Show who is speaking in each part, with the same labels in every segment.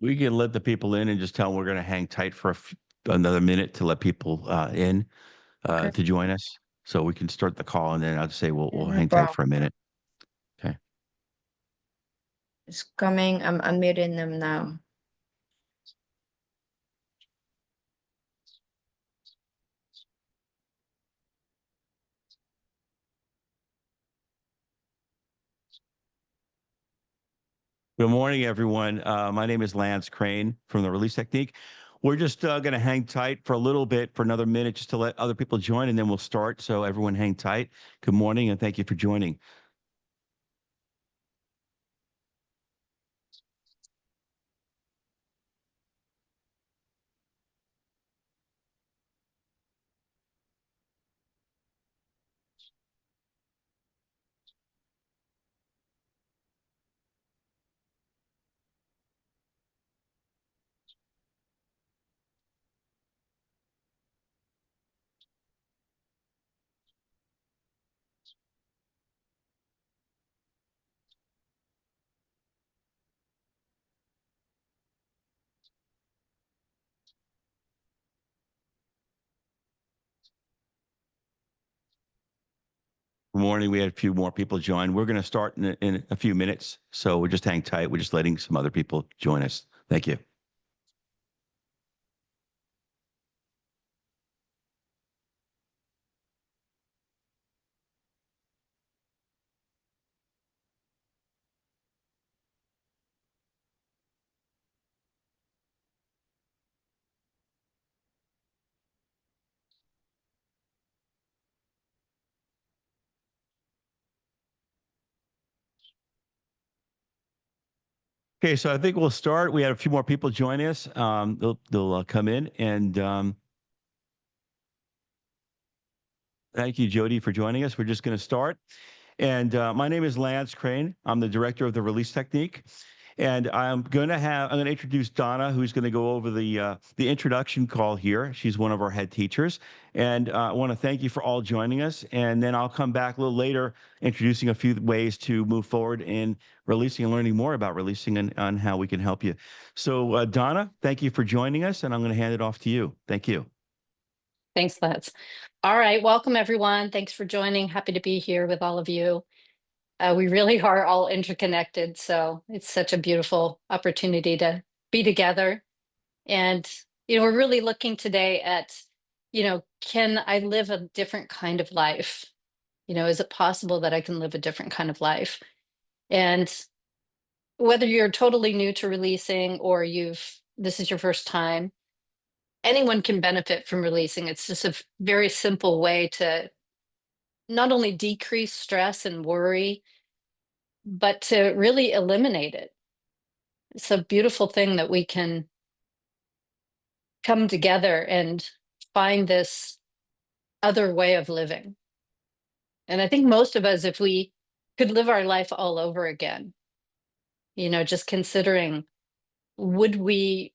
Speaker 1: We can let the people in and just tell them we're going to hang tight for another minute to let people in
Speaker 2: Okay.
Speaker 1: to join us. So we can start the call, and then I'll just say
Speaker 2: Yeah,
Speaker 1: we'll
Speaker 2: no
Speaker 1: hang tight
Speaker 2: problem.
Speaker 1: for a minute. Okay.
Speaker 2: It's coming. I'm unmuting them now.
Speaker 1: Good morning, everyone. My name is Lance Crane from the Release Technique. We're just going to hang tight for a little bit, for another minute, just to let other people join, and then we'll start. So everyone hang tight. Good morning, and thank you for joining. Good morning. We had a few more people join. We're going to start in a few minutes. So we're just hang tight. We're just letting some other people join us. Thank you. Okay, so I think we'll start. We had a few more people join us. They'll come in, and thank you, Jody, for joining us. We're just going to start. And my name is Lance Crane. I'm the director of the Release Technique. And I'm going to introduce Donna, who's going to go over the introduction call here. She's one of our head teachers. And I want to thank you for all joining us. And then I'll come back a little later, introducing a few ways to move forward in releasing and learning more about releasing and on how we can help you. So Donna, thank you for joining us. And I'm going to hand it off to you. Thank you.
Speaker 3: Thanks, Lance. All right, welcome everyone. Thanks for joining. Happy to be here with all of you. We really are all interconnected, so it's such a beautiful opportunity to be together. And, we're really looking today at, can I live a different kind of life? Is it possible that I can live a different kind of life? And whether you're totally new to releasing or this is your first time, anyone can benefit from releasing. It's just a very simple way to not only decrease stress and worry, but to really eliminate it. It's a beautiful thing that we can come together and find this other way of living. And I think most of us, if we could live our life all over again, just considering, would we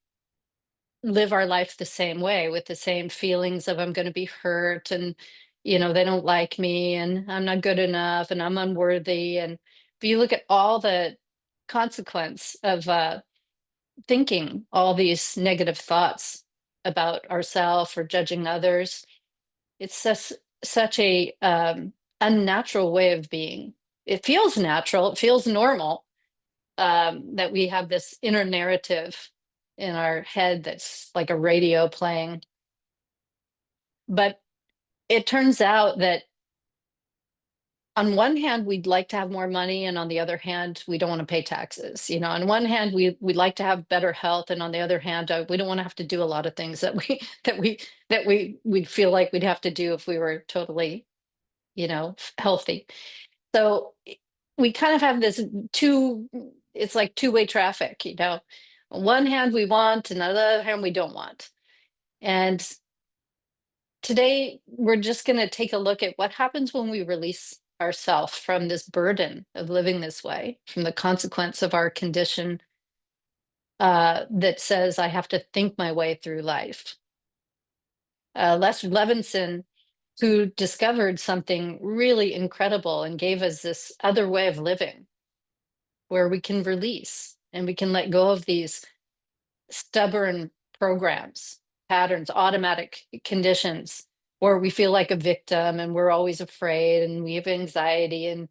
Speaker 3: live our life the same way with the same feelings of I'm going to be hurt and they don't like me and I'm not good enough and I'm unworthy. And if you look at all the consequence of thinking all these negative thoughts about ourselves or judging others, it's such a unnatural way of being. It feels natural, it feels normal, that we have this inner narrative in our head that's like a radio playing. But it turns out that on one hand, we'd like to have more money, and on the other hand, we don't want to pay taxes. On one hand, we'd like to have better health, and on the other hand, we don't want to have to do a lot of things that we'd feel like we'd have to do if we were totally, healthy. So we kind of have this it's like two-way traffic, On one hand, we want, and on the other hand, we don't want. And today, we're just going to take a look at what happens when we release ourselves from this burden of living this way, from the consequence of our condition that says I have to think my way through life. Les Levinson, who discovered something really incredible and gave us this other way of living where we can release and we can let go of these stubborn programs, patterns, automatic conditions where we feel like a victim and we're always afraid and we have anxiety and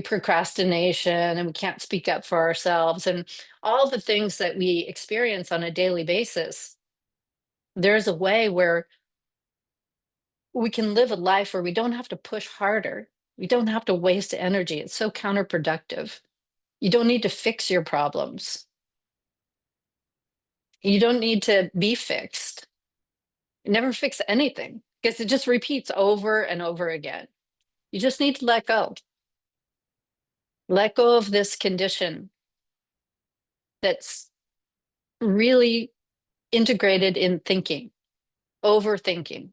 Speaker 3: procrastination and we can't speak up for ourselves and all the things that we experience on a daily basis. There's a way where we can live a life where we don't have to push harder. We don't have to waste energy. It's so counterproductive. You don't need to fix your problems. You don't need to be fixed. Never fix anything because it just repeats over and over again. You just need to let go. Let go of this condition that's really integrated in thinking, overthinking.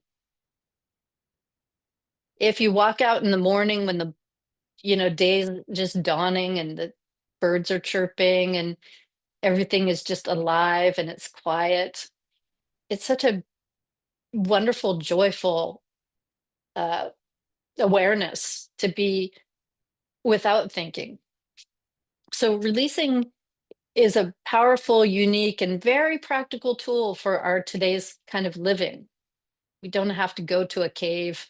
Speaker 3: If you walk out in the morning when the day's just dawning and the birds are chirping and everything is just alive and it's quiet, it's such a wonderful, joyful uh, awareness to be without thinking. So releasing is a powerful, unique, and very practical tool for our today's kind of living. We don't have to go to a cave,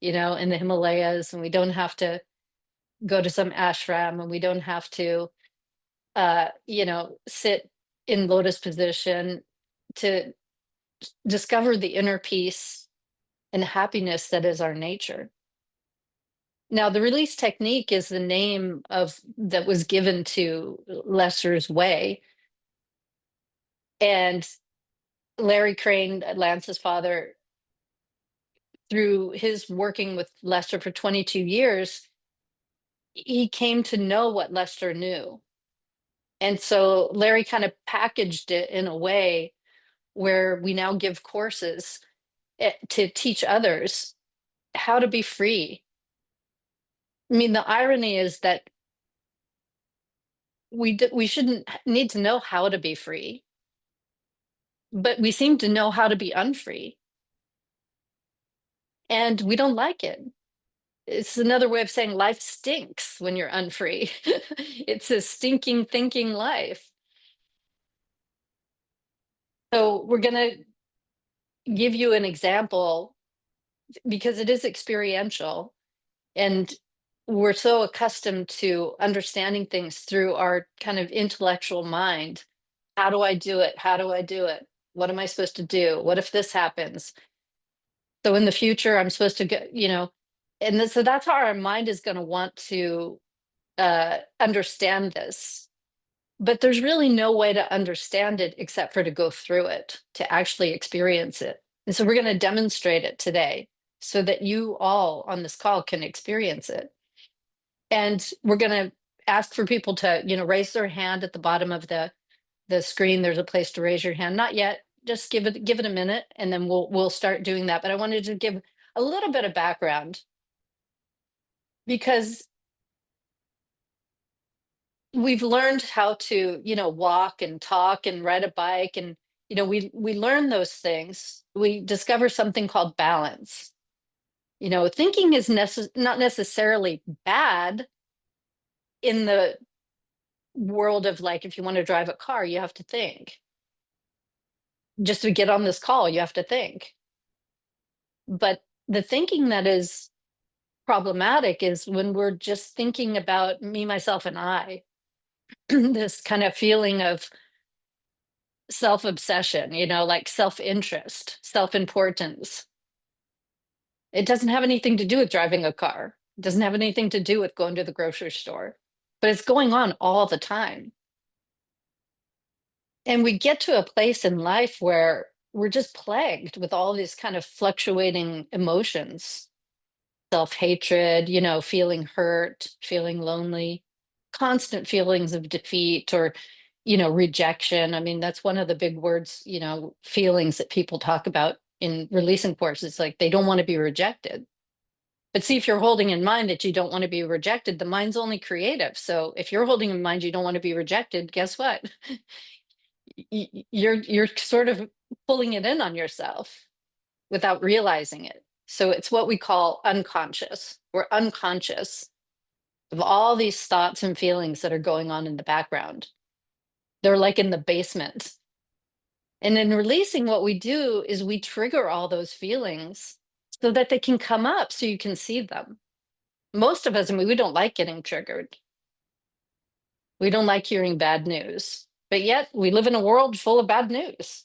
Speaker 3: in the Himalayas, and we don't have to go to some ashram, and we don't have to, sit in lotus position to discover the inner peace and happiness that is our nature. Now, the release technique is the name that was given to Lester's way. And Larry Crane, Lance's father, through his working with Lester for 22 years, he came to know what Lester knew. And so Larry kind of packaged it in a way where we now give courses to teach others how to be free. I mean, the irony is that we shouldn't need to know how to be free, but we seem to know how to be unfree. And we don't like it. It's another way of saying life stinks when you're unfree. It's a stinking thinking life. So we're going to give you an example because it is experiential. And we're so accustomed to understanding things through our kind of intellectual mind. How do I do it? How do I do it? What am I supposed to do? What if this happens? So in the future, I'm supposed to get, so that's how our mind is going to want to understand this. But there's really no way to understand it except for to go through it, to actually experience it. And so we're going to demonstrate it today so that you all on this call can experience it. And we're going to ask for people to, raise their hand at the bottom of the screen. There's a place to raise your hand. Not yet. Just give it a minute, and then we'll start doing that. But I wanted to give a little bit of background because we've learned how to, walk and talk and ride a bike, and we learn those things. We discover something called balance. Thinking is not necessarily bad in the world of, like, if you want to drive a car, you have to think. Just to get on this call, you have to think. But the thinking that is problematic is when we're just thinking about me, myself, and I. This kind of feeling of self-obsession, like self-interest, self-importance. It doesn't have anything to do with driving a car. It doesn't have anything to do with going to the grocery store, but it's going on all the time. And we get to a place in life where we're just plagued with all these kind of fluctuating emotions, self-hatred, feeling hurt, feeling lonely, constant feelings of defeat or, rejection. I mean, that's one of the big words, feelings that people talk about in releasing courses. Like they don't want to be rejected. But see, if you're holding in mind that you don't want to be rejected, the mind's only creative. So if you're holding in mind you don't want to be rejected, guess what? You're sort of pulling it in on yourself without realizing it. So it's what we call unconscious. We're unconscious of all these thoughts and feelings that are going on in the background. They're like in the basement. And in releasing, what we do is we trigger all those feelings so that they can come up so you can see them. Most of us, I mean, we don't like getting triggered. We don't like hearing bad news, but yet we live in a world full of bad news.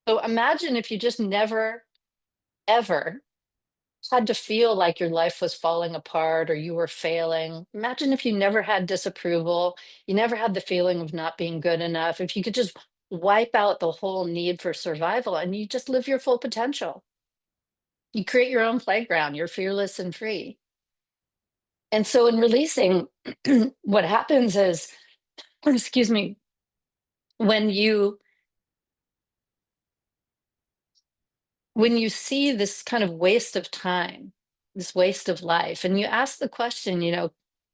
Speaker 3: So imagine if you just never, ever had to feel like your life was falling apart or you were failing. Imagine if you never had disapproval, you never had the feeling of not being good enough. If you could just wipe out the whole need for survival and you just live your full potential. You create your own playground, you're fearless and free. And so in releasing, what happens is, excuse me, when you see this kind of waste of time, this waste of life, and you ask the question,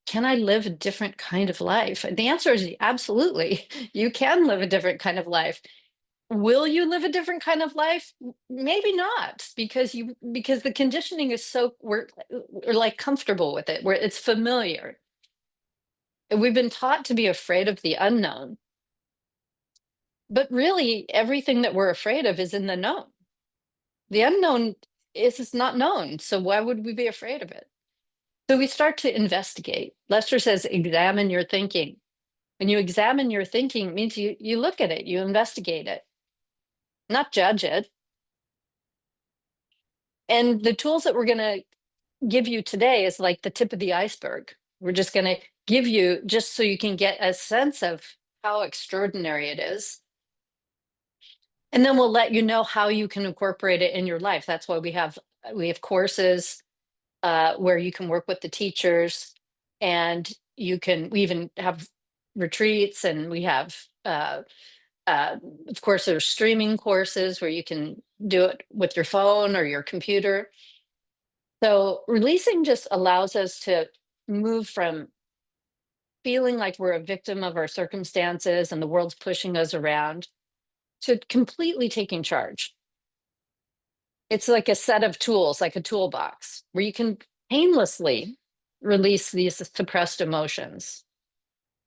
Speaker 3: can I live a different kind of life? The answer is absolutely. You can live a different kind of life. Will you live a different kind of life? Maybe not, because the conditioning is so we're like comfortable with it, where it's familiar. And we've been taught to be afraid of the unknown. But really, everything that we're afraid of is in the known. The unknown is not known, so why would we be afraid of it? So we start to investigate. Lester says, examine your thinking. When you examine your thinking, it means you look at it, you investigate it, not judge it. And the tools that we're going to give you today is like the tip of the iceberg. We're just going to give you just so you can get a sense of how extraordinary it is. And then we'll let you know how you can incorporate it in your life. That's why we have courses where you can work with the teachers, and we even have retreats, and we have, of course, there's streaming courses where you can do it with your phone or your computer. So releasing just allows us to move from feeling like we're a victim of our circumstances and the world's pushing us around to completely taking charge. It's like a set of tools, like a toolbox, where you can painlessly release these suppressed emotions.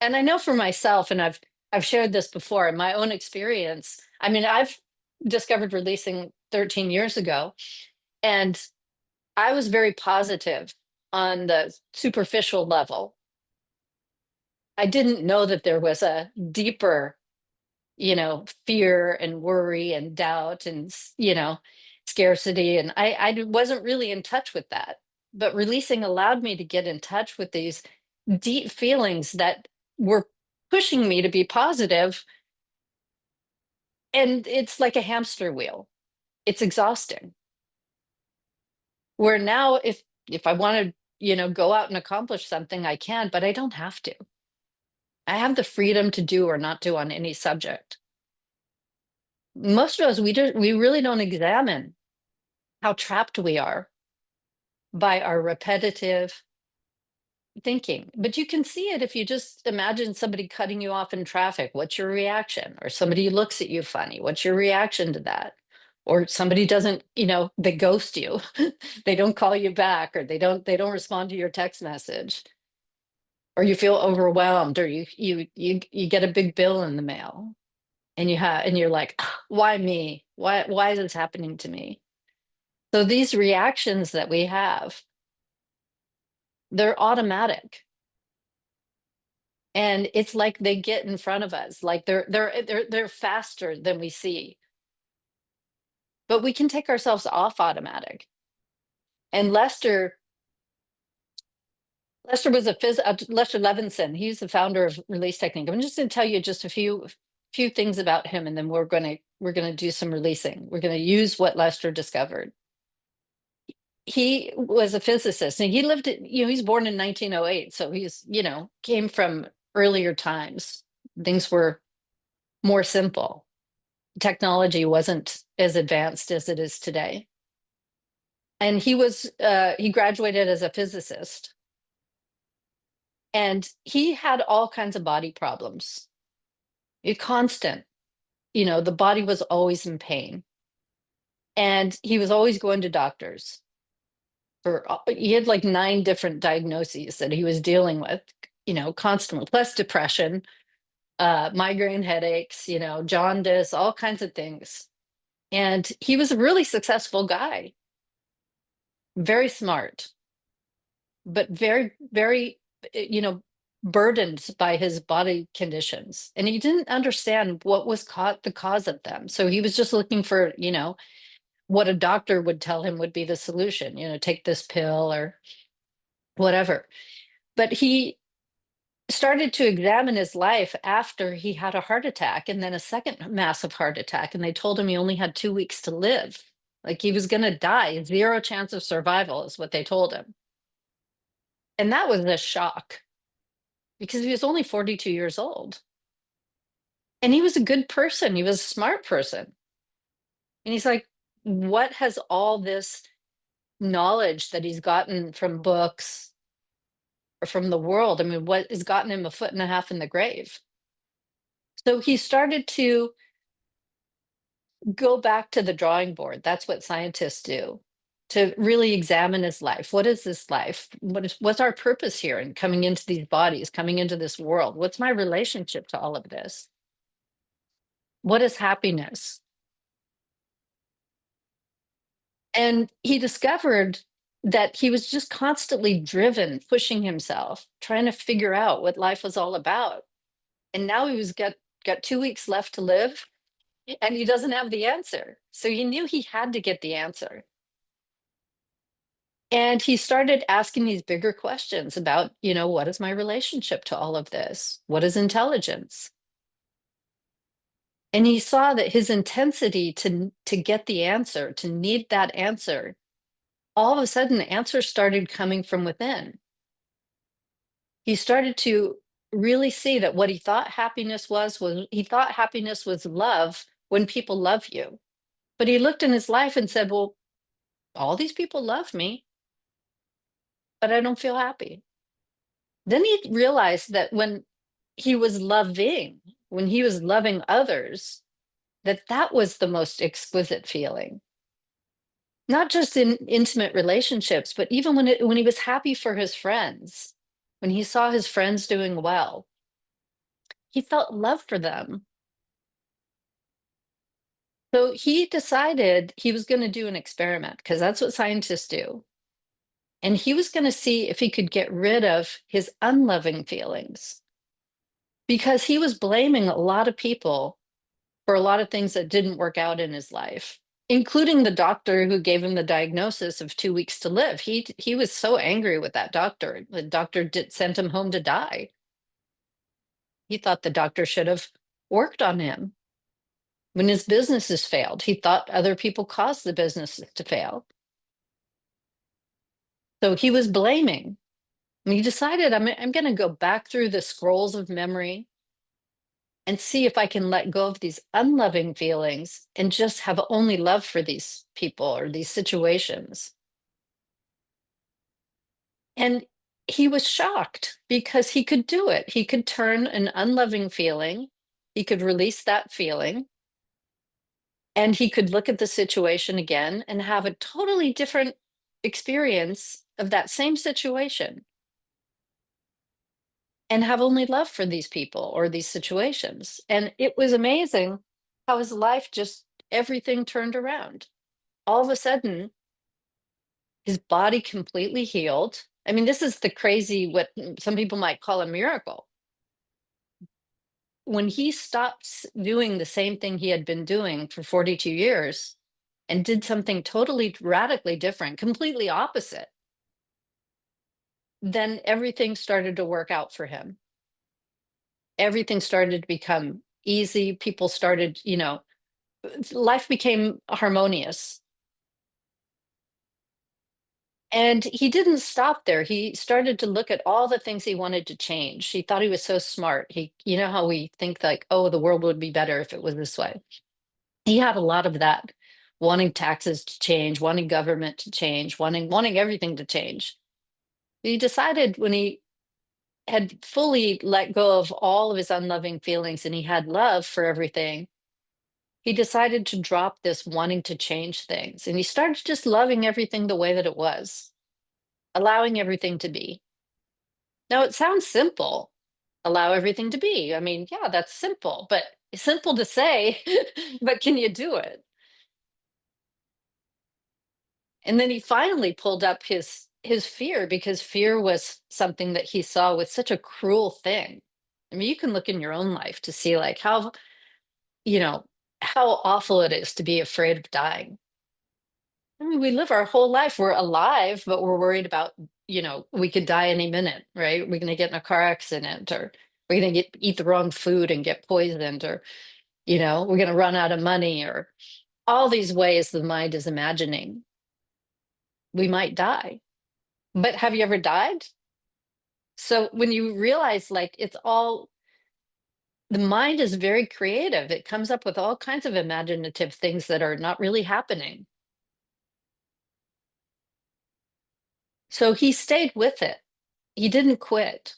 Speaker 3: And I know for myself, and I've shared this before in my own experience. I mean, I've discovered releasing 13 years ago, and I was very positive on the superficial level. I didn't know that there was a deeper, fear and worry and doubt and, scarcity. And I wasn't really in touch with that. But releasing allowed me to get in touch with these deep feelings that were pushing me to be positive. And it's like a hamster wheel. It's exhausting. Where now, if I want to, go out and accomplish something, I can, but I don't have to. I have the freedom to do or not do on any subject. Most of us, we really don't examine how trapped we are by our repetitive thinking. But you can see it if you just imagine somebody cutting you off in traffic. What's your reaction? Or somebody looks at you funny. What's your reaction to that? Or somebody doesn't, they ghost you. They don't call you back, or they don't respond to your text message. Or you feel overwhelmed, or you get a big bill in the mail. And you're like, why me? Why is this happening to me? So these reactions that we have, they're automatic. And it's like they get in front of us, like they're faster than we see. But we can take ourselves off automatic. And Lester was Lester Levinson. He's the founder of Release Technique. I'm just going to tell you just a few things about him, and then we're going to do some releasing. We're going to use what Lester discovered. He was a physicist, and he lived he's born in 1908, so he's came from earlier times. Things were more simple. Technology wasn't as advanced as it is today. And he graduated as a physicist, and he had all kinds of body problems. Constant, the body was always in pain, and he was always going to doctors. He had like 9 different diagnoses that he was dealing with, constantly, plus depression. migraine headaches, jaundice, all kinds of things. And he was a really successful guy, very smart, but very, very, burdened by his body conditions. And he didn't understand what was the cause of them. So he was just looking for, what a doctor would tell him would be the solution, take this pill or whatever. But he started to examine his life after he had a heart attack and then a second massive heart attack. And they told him he only had 2 weeks to live. Like he was going to die. 0 chance of survival is what they told him. And that was a shock because he was only 42 years old. And he was a good person. He was a smart person. And he's like, what has all this knowledge that he's gotten from books or from the world? I mean, what has gotten him a foot and a half in the grave? So he started to go back to the drawing board. That's what scientists do, to really examine his life. What is this life? What's our purpose here in coming into these bodies, coming into this world? What's my relationship to all of this? What is happiness? And he discovered that he was just constantly driven, pushing himself, trying to figure out what life was all about. And now he was got 2 weeks left to live, and he doesn't have the answer. So he knew he had to get the answer. And he started asking these bigger questions about, what is my relationship to all of this? What is intelligence? And he saw that his intensity to get the answer, to need that answer, all of a sudden answers started coming from within. He started to really see that what he thought happiness was he thought happiness was love when people love you. But he looked in his life and said, well, all these people love me, but I don't feel happy. Then he realized that when he was loving others, that was the most exquisite feeling. Not just in intimate relationships, but even when he was happy for his friends, when he saw his friends doing well, he felt love for them. So he decided he was going to do an experiment because that's what scientists do. And he was going to see if he could get rid of his unloving feelings because he was blaming a lot of people for a lot of things that didn't work out in his life, including the doctor who gave him the diagnosis of 2 weeks to live. He was so angry with that doctor. The doctor sent him home to die. He thought the doctor should have worked on him. When his businesses failed, he thought other people caused the businesses to fail. So he was blaming. And he decided, I'm going to go back through the scrolls of memory and see if I can let go of these unloving feelings and just have only love for these people or these situations. And he was shocked because he could do it. He could turn an unloving feeling, he could release that feeling, and he could look at the situation again and have a totally different experience of that same situation and have only love for these people or these situations. And it was amazing how his life everything turned around. All of a sudden, his body completely healed. I mean, this is the crazy, what some people might call a miracle. When he stopped doing the same thing he had been doing for 42 years and did something totally radically different, completely opposite, then everything started to work out for him. Everything started to become easy. People started, life became harmonious. And he didn't stop there. He started to look at all the things he wanted to change. He thought he was so smart. You know how we think like, oh, the world would be better if it was this way. He had a lot of that, wanting taxes to change, wanting government to change, wanting everything to change. He decided when he had fully let go of all of his unloving feelings and he had love for everything, he decided to drop this wanting to change things. And he started just loving everything the way that it was, allowing everything to be. Now, it sounds simple, allow everything to be. I mean, yeah, that's simple, but it's simple to say, but can you do it? And then he finally pulled up his fear, because fear was something that he saw was such a cruel thing. I mean, you can look in your own life to see like how, you know, how awful it is to be afraid of dying. I mean, we live our whole life, we're alive, but we're worried about, we could die any minute, right? We're going to get in a car accident, or we're going to eat the wrong food and get poisoned, or, we're going to run out of money, or all these ways the mind is imagining we might die. But have you ever died? So when you realize like it's all, the mind is very creative, it comes up with all kinds of imaginative things that are not really happening. So he stayed with it. He didn't quit.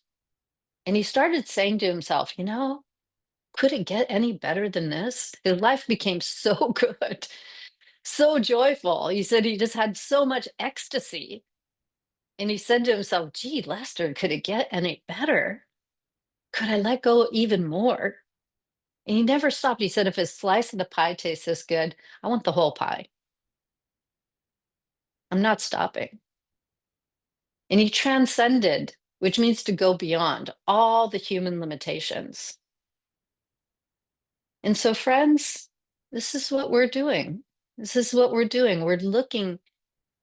Speaker 3: And he started saying to himself, could it get any better than this? His life became so good, so joyful. He said he just had so much ecstasy. And he said to himself, gee, Lester, could it get any better? Could I let go even more? And he never stopped. He said, if a slice of the pie tastes this good, I want the whole pie. I'm not stopping. And he transcended, which means to go beyond all the human limitations. And so, friends, this is what we're doing. This is what we're doing. We're looking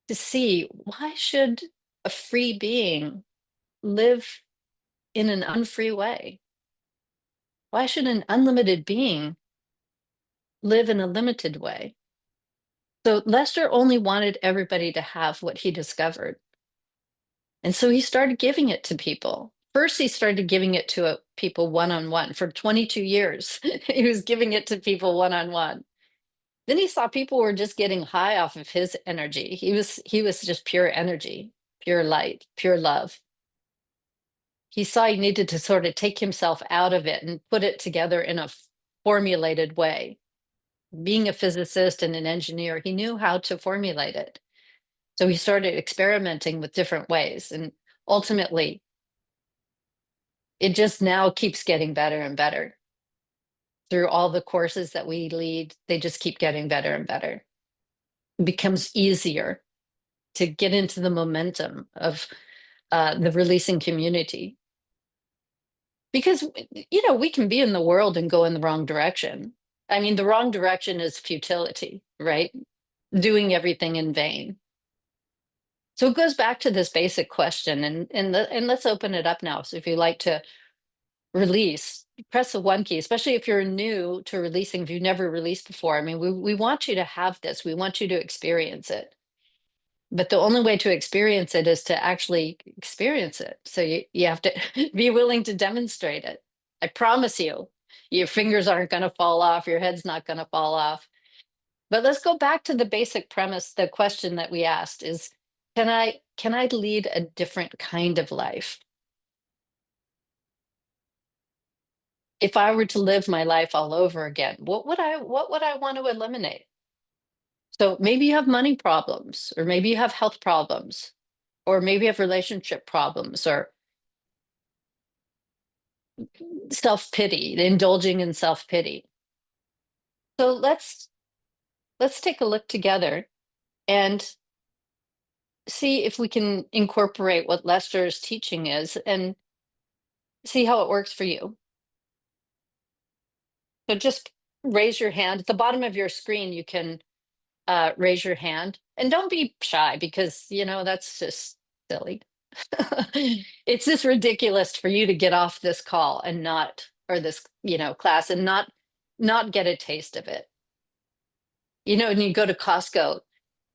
Speaker 3: to see, why should a free being live in an unfree way? Why should an unlimited being live in a limited way? So Lester only wanted everybody to have what he discovered. And so he started giving it to people. First, he started giving it to people one-on-one. For 22 years. He was giving it to people one-on-one. Then he saw people were just getting high off of his energy. He was just pure energy, pure light, pure love. He saw he needed to sort of take himself out of it and put it together in a formulated way. Being a physicist and an engineer, he knew how to formulate it. So he started experimenting with different ways. And ultimately, it just now keeps getting better and better. Through all the courses that we lead, they just keep getting better and better. It becomes easier to get into the momentum of the releasing community. Because, we can be in the world and go in the wrong direction. I mean, the wrong direction is futility, right? Doing everything in vain. So it goes back to this basic question, and let's open it up now. So if you like to release, press the 1 key, especially if you're new to releasing, if you've never released before. I mean, we want you to have this, we want you to experience it. But the only way to experience it is to actually experience it. So you have to be willing to demonstrate it. I promise you, your fingers aren't going to fall off, your head's not going to fall off. But let's go back to the basic premise. The question that we asked is, can I lead a different kind of life? If I were to live my life all over again, what would I want to eliminate? So maybe you have money problems, or maybe you have health problems, or maybe you have relationship problems, or self-pity, indulging in self-pity. So let's take a look together and see if we can incorporate what Lester's teaching is and see how it works for you. So just raise your hand. At the bottom of your screen, you can raise your hand. And don't be shy, because, that's just silly. It's just ridiculous for you to get off this call and not, or this, class, and not get a taste of it. When you go to Costco,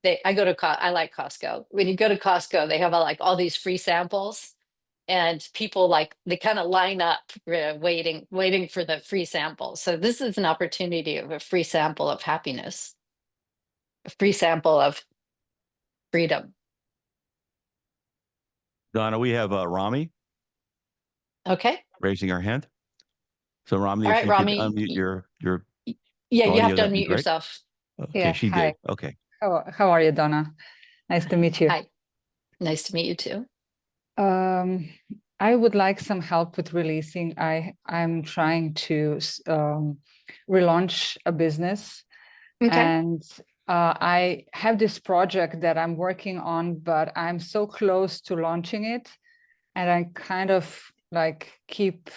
Speaker 3: I like Costco. When you go to Costco, they have like all these free samples, and people they kind of line up waiting for the free sample. So this is an opportunity of a free sample of happiness, a free sample of freedom.
Speaker 1: Donna, we have Rami
Speaker 3: Okay.
Speaker 1: raising our hand. So Rami,
Speaker 3: All
Speaker 1: if
Speaker 3: right,
Speaker 1: you could
Speaker 3: Rami.
Speaker 1: unmute your
Speaker 3: Yeah, you have
Speaker 1: audio,
Speaker 3: to
Speaker 1: that'd be
Speaker 3: unmute
Speaker 1: great.
Speaker 3: yourself.
Speaker 1: Okay,
Speaker 4: Yeah,
Speaker 1: she
Speaker 4: hi.
Speaker 1: did. Okay.
Speaker 4: How are you, Donna? Nice to meet you.
Speaker 3: Hi. Nice to meet you too.
Speaker 4: Um, I would like some help with releasing. I'm trying to relaunch a business,
Speaker 3: Okay.
Speaker 4: and I have this project that I'm working on, but I'm so close to launching it, and I kind of like keep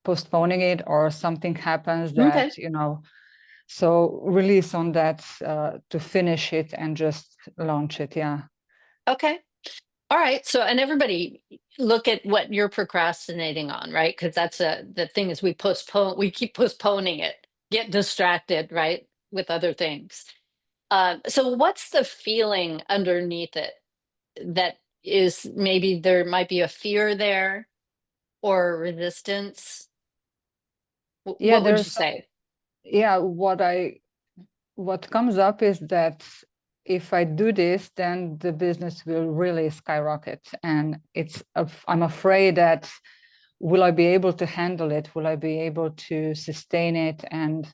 Speaker 4: postponing it, or something happens
Speaker 3: Okay.
Speaker 4: that, so release on that to finish it and just launch it. Yeah.
Speaker 3: Okay. All right. So, and everybody look at what you're procrastinating on, right? Because that's the thing is we keep postponing it, get distracted, right? With other things. So what's the feeling underneath it that is maybe there might be a fear there or a resistance?
Speaker 4: Yeah,
Speaker 3: What would you say?
Speaker 4: yeah, what comes up is that if I do this, then the business will really skyrocket. And I'm afraid that will I be able to handle it? Will I be able to sustain it and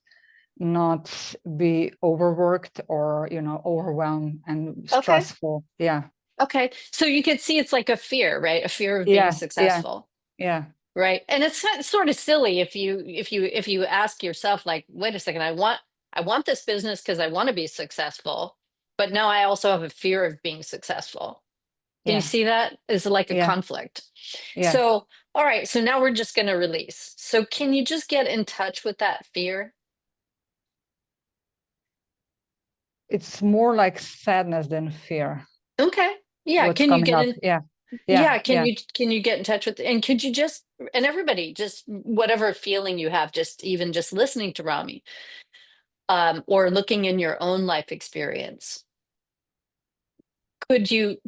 Speaker 4: not be overworked or, overwhelmed and
Speaker 3: Okay.
Speaker 4: stressful? Yeah.
Speaker 3: Okay. So you could see it's like a fear, right? A fear of being
Speaker 4: Yeah. Yeah.
Speaker 3: successful.
Speaker 4: Yeah.
Speaker 3: Right. And it's sort of silly if you ask yourself, like, wait a second, I want this business because I want to be successful, but now I also have a fear of being successful. Can you
Speaker 4: Yeah.
Speaker 3: see that? It's like a
Speaker 4: Yeah.
Speaker 3: conflict.
Speaker 4: Yeah.
Speaker 3: So, all right, so now we're just going to release. So can you just get in touch with that fear?
Speaker 4: It's more like sadness than fear.
Speaker 3: Okay. Yeah,
Speaker 4: What's
Speaker 3: can you
Speaker 4: coming
Speaker 3: get
Speaker 4: up?
Speaker 3: in
Speaker 4: Yeah. Yeah.
Speaker 3: yeah,
Speaker 4: Yeah.
Speaker 3: can you get in touch with, and could you just, and everybody, just whatever feeling you have, just even just listening to Rami, or looking in your own life experience, could you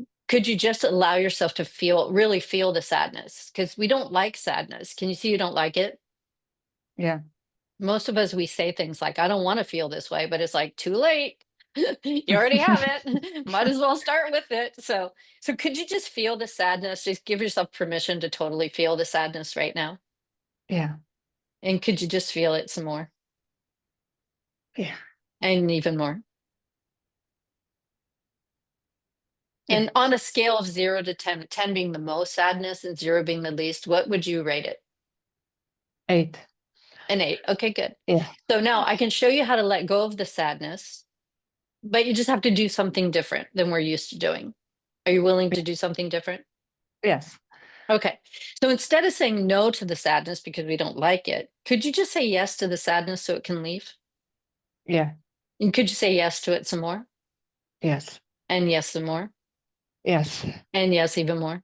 Speaker 3: just allow yourself to really feel the sadness? Because we don't like sadness. Can you see you don't like it?
Speaker 4: Yeah.
Speaker 3: Most of us, we say things like, I don't want to feel this way, but it's like too late. You already have it. Might as well start with it. So could you just feel the sadness? Just give yourself permission to totally feel the sadness right now.
Speaker 4: Yeah.
Speaker 3: And could you just feel it some more
Speaker 4: Yeah.
Speaker 3: and even more?
Speaker 4: Yeah.
Speaker 3: And on a scale of 0 to 10, 10 being the most sadness and 0 being the least, what would you rate it?
Speaker 4: 8.
Speaker 3: An 8. Okay, good.
Speaker 4: Yeah.
Speaker 3: So now I can show you how to let go of the sadness, but you just have to do something different than we're used to doing. Are you willing to do something different?
Speaker 4: Yes.
Speaker 3: Okay. So instead of saying no to the sadness because we don't like it, could you just say yes to the sadness so it can leave?
Speaker 4: Yeah.
Speaker 3: And could you say yes to it some more?
Speaker 4: Yes.
Speaker 3: And yes, some more?
Speaker 4: Yes.
Speaker 3: And yes, even more?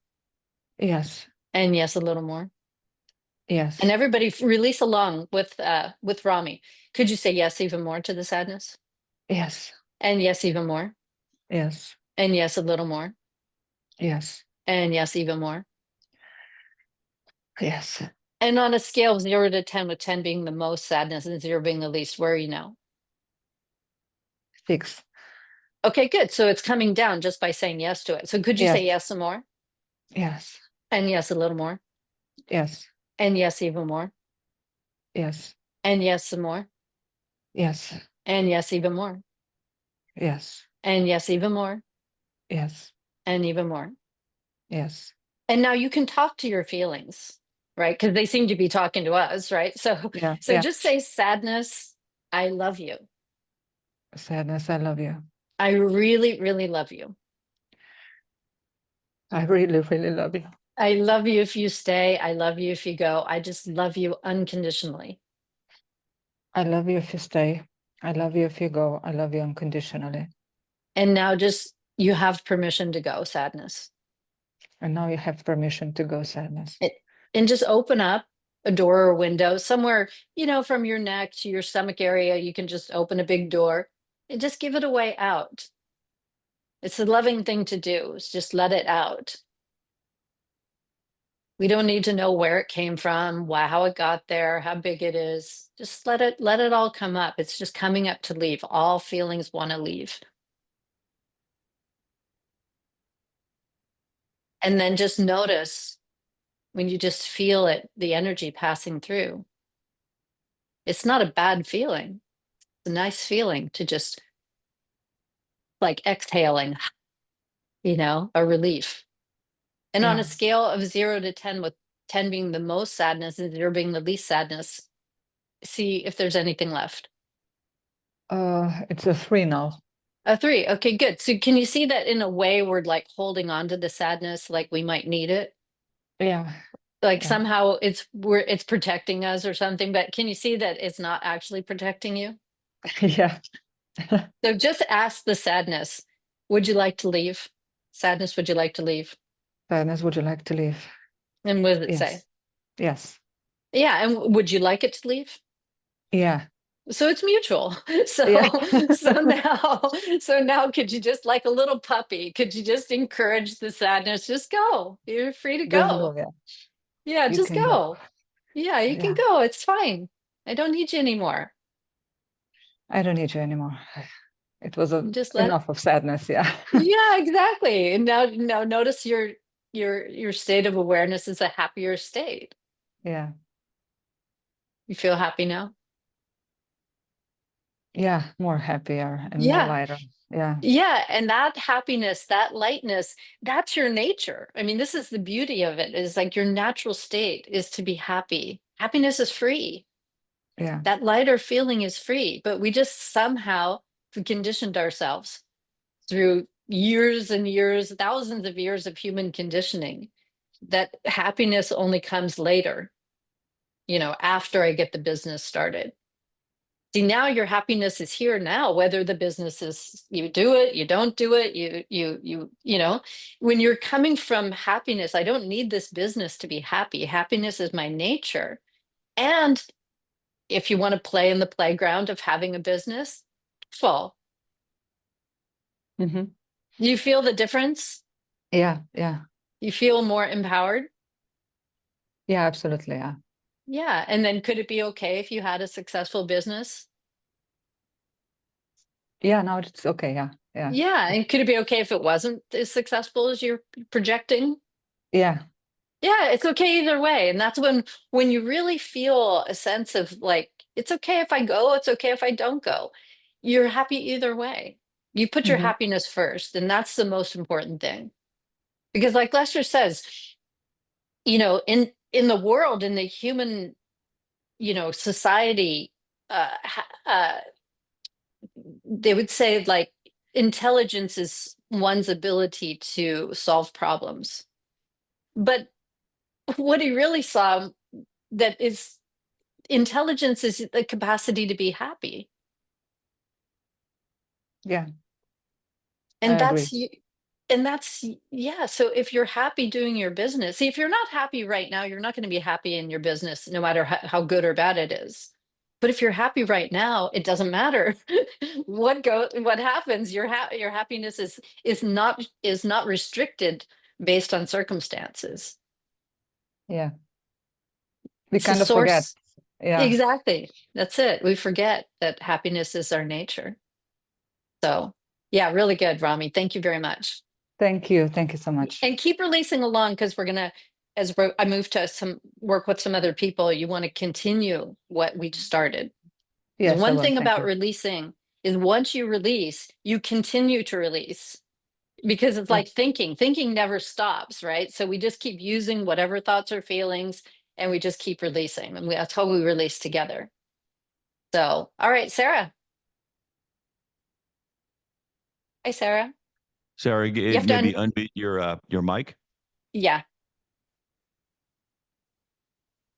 Speaker 4: Yes.
Speaker 3: And yes, a little more?
Speaker 4: Yes.
Speaker 3: And everybody release along with Rami. Could you say yes even more to the sadness?
Speaker 4: Yes.
Speaker 3: And yes, even more?
Speaker 4: Yes.
Speaker 3: And yes, a little more?
Speaker 4: Yes.
Speaker 3: And yes, even more?
Speaker 4: Yes.
Speaker 3: And on a scale of 0 to 10, with 10 being the most sadness and 0 being the least, where are you now?
Speaker 4: 6.
Speaker 3: Okay, good. So it's coming down just by saying yes to it. So could you
Speaker 4: Yes.
Speaker 3: say yes some more?
Speaker 4: Yes.
Speaker 3: And yes, a little more?
Speaker 4: Yes.
Speaker 3: And yes, even more?
Speaker 4: Yes.
Speaker 3: And yes, some more?
Speaker 4: Yes.
Speaker 3: And yes, even more?
Speaker 4: Yes.
Speaker 3: And yes, even more?
Speaker 4: Yes.
Speaker 3: And even more?
Speaker 4: Yes.
Speaker 3: And now you can talk to your feelings, right? Because they seem to be talking to us, right? So,
Speaker 4: Yeah.
Speaker 3: so
Speaker 4: Yeah.
Speaker 3: just say, sadness, I love you.
Speaker 4: Sadness, I love you.
Speaker 3: I really, really love you.
Speaker 4: I really, really love you.
Speaker 3: I love you if you stay. I love you if you go. I just love you unconditionally.
Speaker 4: I love you if you stay. I love you if you go. I love you unconditionally.
Speaker 3: And now just, you have permission to go, sadness.
Speaker 4: And now you have permission to go, sadness.
Speaker 3: It, and just open up a door or a window somewhere, from your neck to your stomach area. You can just open a big door and just give it a way out. It's a loving thing to do, is just let it out. We don't need to know where it came from, how it got there, how big it is. Just let it all come up. It's just coming up to leave. All feelings want to leave. And then just notice when you just feel it, the energy passing through. It's not a bad feeling. It's a nice feeling to just, like, exhaling, a relief. And on a
Speaker 4: Yeah.
Speaker 3: scale of 0 to 10, with 10 being the most sadness and 0 being the least sadness. See if there's anything left.
Speaker 4: It's a 3 now.
Speaker 3: A 3. Okay, good. So can you see that in a way we're like holding on to the sadness like we might need it?
Speaker 4: Yeah.
Speaker 3: Like
Speaker 4: Yeah.
Speaker 3: somehow it's protecting us or something, but can you see that it's not actually protecting you?
Speaker 4: Yeah.
Speaker 3: So just ask the sadness, would you like to leave? Sadness, would you like to leave?
Speaker 4: Sadness, would you like to leave?
Speaker 3: And what does it
Speaker 4: Yes.
Speaker 3: say?
Speaker 4: Yes.
Speaker 3: Yeah, and would you like it to leave?
Speaker 4: Yeah.
Speaker 3: So it's mutual. So
Speaker 4: Yeah.
Speaker 3: so now could you just like a little puppy, could you just encourage the sadness? Just go. You're free to
Speaker 4: Just
Speaker 3: go.
Speaker 4: go, yeah.
Speaker 3: Yeah,
Speaker 4: You
Speaker 3: just
Speaker 4: can go.
Speaker 3: go. Yeah, you can
Speaker 4: Yeah.
Speaker 3: go. It's fine. I don't need you anymore.
Speaker 4: I don't need you anymore. It was
Speaker 3: Just let
Speaker 4: enough of sadness, yeah.
Speaker 3: Yeah, exactly. And now notice your state of awareness is a happier state.
Speaker 4: Yeah.
Speaker 3: You feel happy now?
Speaker 4: Yeah, more happier and more
Speaker 3: Yeah.
Speaker 4: lighter. Yeah.
Speaker 3: Yeah, and that happiness, that lightness, that's your nature. I mean, this is the beauty of it, is like your natural state is to be happy. Happiness is free.
Speaker 4: Yeah.
Speaker 3: That lighter feeling is free, but we just somehow have conditioned ourselves through years and years, thousands of years of human conditioning, that happiness only comes later, after I get the business started. See, now your happiness is here now, whether the business is, you do it, you don't do it, when you're coming from happiness, I don't need this business to be happy. Happiness is my nature. And if you want to play in the playground of having a business, fall.
Speaker 4: Hmm.
Speaker 3: You feel the difference?
Speaker 4: Yeah. Yeah.
Speaker 3: You feel more empowered?
Speaker 4: Yeah, absolutely. Yeah.
Speaker 3: Yeah. And then could it be okay if you had a successful business?
Speaker 4: Yeah, now it's okay. Yeah. Yeah.
Speaker 3: Yeah. And could it be okay if it wasn't as successful as you're projecting?
Speaker 4: Yeah.
Speaker 3: Yeah, it's okay either way. And that's when you really feel a sense of like, it's okay if I go, it's okay if I don't go. You're happy either way. You put your
Speaker 4: Hmm.
Speaker 3: happiness first, and that's the most important thing. Because like Lester says, in the world, in the human, society, they would say like intelligence is one's ability to solve problems. But what he really saw, that is, intelligence is the capacity to be happy.
Speaker 4: Yeah. I
Speaker 3: And
Speaker 4: agree.
Speaker 3: yeah. So if you're happy doing your business, see, if you're not happy right now, you're not going to be happy in your business, no matter how good or bad it is. But if you're happy right now, it doesn't matter what happens. Your happiness is not restricted based on circumstances.
Speaker 4: Yeah. We
Speaker 3: It's a
Speaker 4: kind of forget.
Speaker 3: source.
Speaker 4: Yeah.
Speaker 3: Exactly. That's it. We forget that happiness is our nature. So, yeah, really good, Rami. Thank you very much.
Speaker 4: Thank you. Thank you so much.
Speaker 3: And keep releasing along, because we're gonna, I move to some work with some other people, you want to continue what we started. The
Speaker 4: Yes, I
Speaker 3: one
Speaker 4: will.
Speaker 3: thing
Speaker 4: Thank
Speaker 3: about
Speaker 4: you.
Speaker 3: releasing is once you release, you continue to release, because it's
Speaker 4: Yeah.
Speaker 3: like thinking never stops, right? So we just keep using whatever thoughts or feelings, and we just keep releasing, and that's how we release together. So, all right, Sarah. Hi, Sarah.
Speaker 1: Sarah,
Speaker 3: You have to
Speaker 1: maybe unmute your mic.
Speaker 3: Yeah.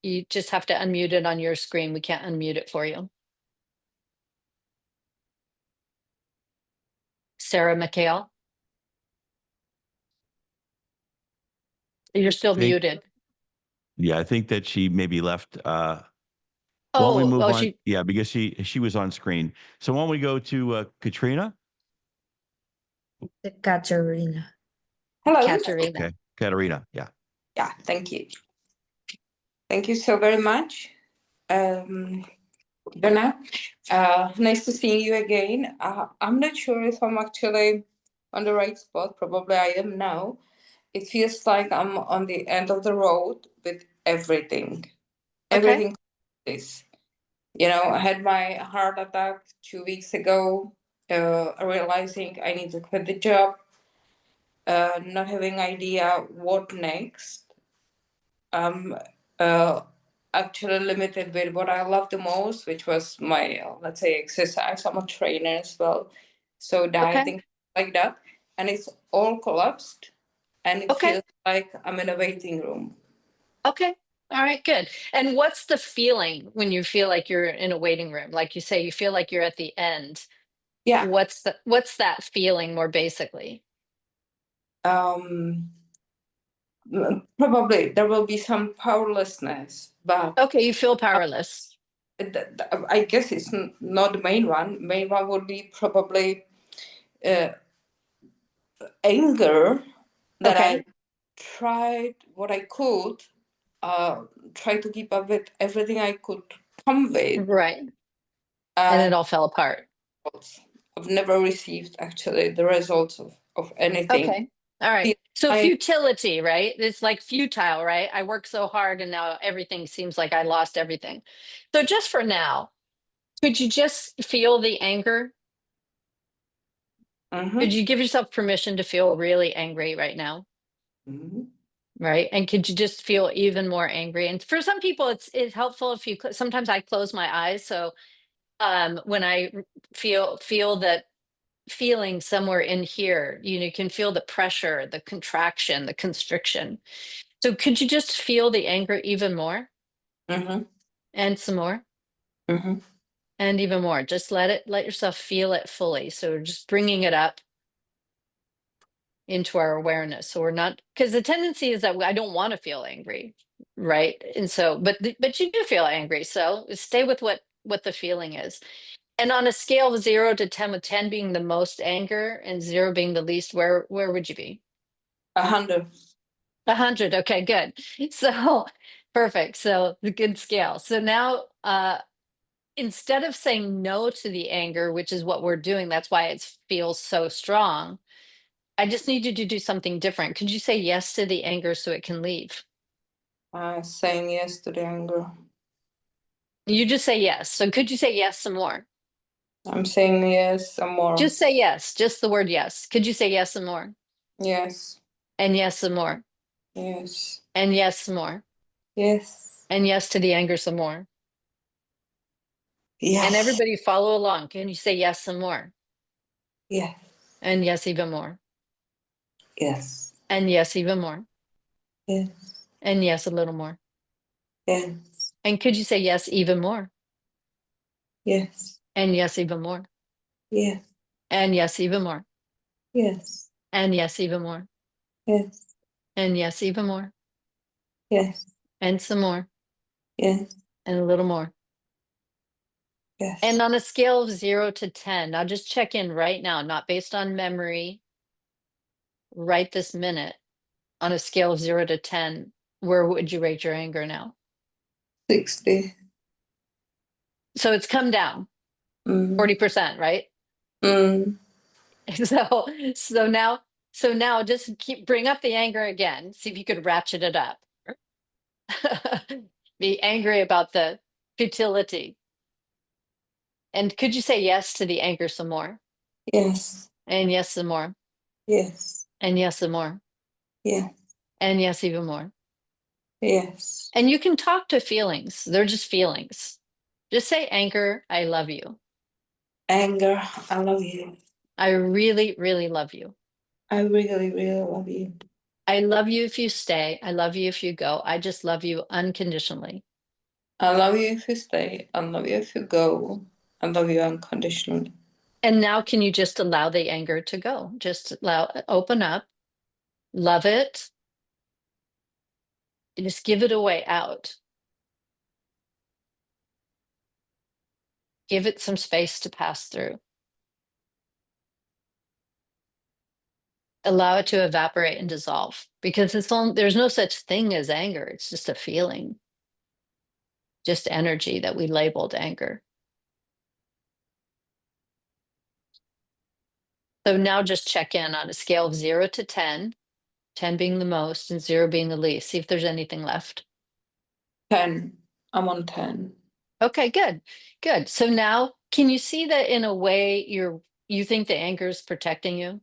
Speaker 3: You just have to unmute it on your screen. We can't unmute it for you. Sarah McHale. You're still
Speaker 1: Think,
Speaker 3: muted.
Speaker 1: yeah, I think that she maybe left. Why don't we move on?
Speaker 3: She,
Speaker 1: Yeah, because she was on screen. So why don't we go to Katrina?
Speaker 2: Katerina.
Speaker 5: Hello.
Speaker 3: Katerina.
Speaker 1: Okay, Katerina. Yeah.
Speaker 5: Yeah, thank you. Thank you so very much. Donna, nice to see you again. I'm not sure if I'm actually on the right spot. Probably I am now. It feels like I'm on the end of the road with everything.
Speaker 3: Okay.
Speaker 5: Everything is. I had my heart attack 2 weeks ago, realizing I need to quit the job, not having idea what next. I'm actually limited with what I love the most, which was my, let's say, exercise. I'm a trainer as well. So dieting like that. And it's all collapsed. And it
Speaker 3: Okay.
Speaker 5: feels like I'm in a waiting room.
Speaker 3: Okay. All right, good. And what's the feeling when you feel like you're in a waiting room? Like you say, you feel like you're at the end.
Speaker 5: Yeah.
Speaker 3: What's that feeling more basically?
Speaker 5: Probably there will be some powerlessness, but
Speaker 3: Okay, you feel powerless.
Speaker 5: I guess it's not the main one. Main one would be probably anger that
Speaker 3: Okay.
Speaker 5: I tried what I could, try to keep up with everything I could come with.
Speaker 3: Right. And
Speaker 5: And
Speaker 3: it all fell apart.
Speaker 5: I've never received actually the results of anything.
Speaker 3: Okay. All right. So
Speaker 5: I-
Speaker 3: futility, right? It's like futile, right? I worked so hard and now everything seems like I lost everything. So just for now, could you just feel the anger?
Speaker 5: Mhm,
Speaker 3: Could you give yourself permission to feel really angry right now?
Speaker 5: mhm.
Speaker 3: Right. And could you just feel even more angry? And for some people, it's helpful if you sometimes I close my eyes. So when I feel that feeling somewhere in here, you can feel the pressure, the contraction, the constriction. So could you just feel the anger even more
Speaker 5: Mhm,
Speaker 3: and some more
Speaker 5: mhm.
Speaker 3: and even more? Just let yourself feel it fully. So just bringing it up into our awareness. So we're not, because the tendency is that I don't want to feel angry, right? And so, but you do feel angry. So stay with what the feeling is. And on a scale of 0 to 10, with 10 being the most anger and 0 being the least, where would you be?
Speaker 5: 100.
Speaker 3: 100. Okay, good. So perfect. So the good scale. So now, instead of saying no to the anger, which is what we're doing, that's why it feels so strong. I just need you to do something different. Could you say yes to the anger so it can leave?
Speaker 5: Saying yes to the anger.
Speaker 3: You just say yes. So could you say yes some more?
Speaker 5: I'm saying yes some more.
Speaker 3: Just say yes. Just the word yes. Could you say yes some more?
Speaker 5: Yes.
Speaker 3: And yes some more.
Speaker 5: Yes.
Speaker 3: And yes some more.
Speaker 5: Yes.
Speaker 3: And yes to the anger some more.
Speaker 5: Yes.
Speaker 3: And everybody follow along. Can you say yes some more?
Speaker 5: Yes.
Speaker 3: And yes even more.
Speaker 5: Yes.
Speaker 3: And yes even more.
Speaker 5: Yes.
Speaker 3: And yes a little more.
Speaker 5: Yes.
Speaker 3: And could you say yes even more?
Speaker 5: Yes.
Speaker 3: And yes even more.
Speaker 5: Yes.
Speaker 3: And yes even more.
Speaker 5: Yes.
Speaker 3: And yes even more.
Speaker 5: Yes.
Speaker 3: And yes even more.
Speaker 5: Yes.
Speaker 3: And some more.
Speaker 5: Yes.
Speaker 3: And a little more.
Speaker 5: Yes.
Speaker 3: And on a scale of 0 to 10, now just check in right now, not based on memory, right this minute. On a scale of 0 to 10, where would you rate your anger now?
Speaker 5: 60.
Speaker 3: So it's come down
Speaker 5: Mm.
Speaker 3: 40%, right?
Speaker 5: Mm.
Speaker 3: So now just bring up the anger again. See if you could ratchet it up. Be angry about the futility. And could you say yes to the anger some more?
Speaker 5: Yes.
Speaker 3: And yes, some more.
Speaker 5: Yes.
Speaker 3: And yes, some more.
Speaker 5: Yes.
Speaker 3: And yes, even more.
Speaker 5: Yes.
Speaker 3: And you can talk to feelings. They're just feelings. Just say anger, I love you.
Speaker 5: Anger, I love you.
Speaker 3: I really, really love you.
Speaker 5: I really, really love you.
Speaker 3: I love you if you stay. I love you if you go. I just love you unconditionally.
Speaker 5: I love you if you stay. I love you if you go. I love you unconditionally.
Speaker 3: And now can you just allow the anger to go? Just open up, love it, and just give it away out. Give it some space to pass through. Allow it to evaporate and dissolve, because there's no such thing as anger. It's just a feeling, just energy that we labeled anger. So now just check in on a scale of 0 to 10, 10 being the most and 0 being the least. See if there's anything left.
Speaker 5: 10. I'm on 10.
Speaker 3: Okay, good. Good. So now can you see that in a way you think the anger is protecting you?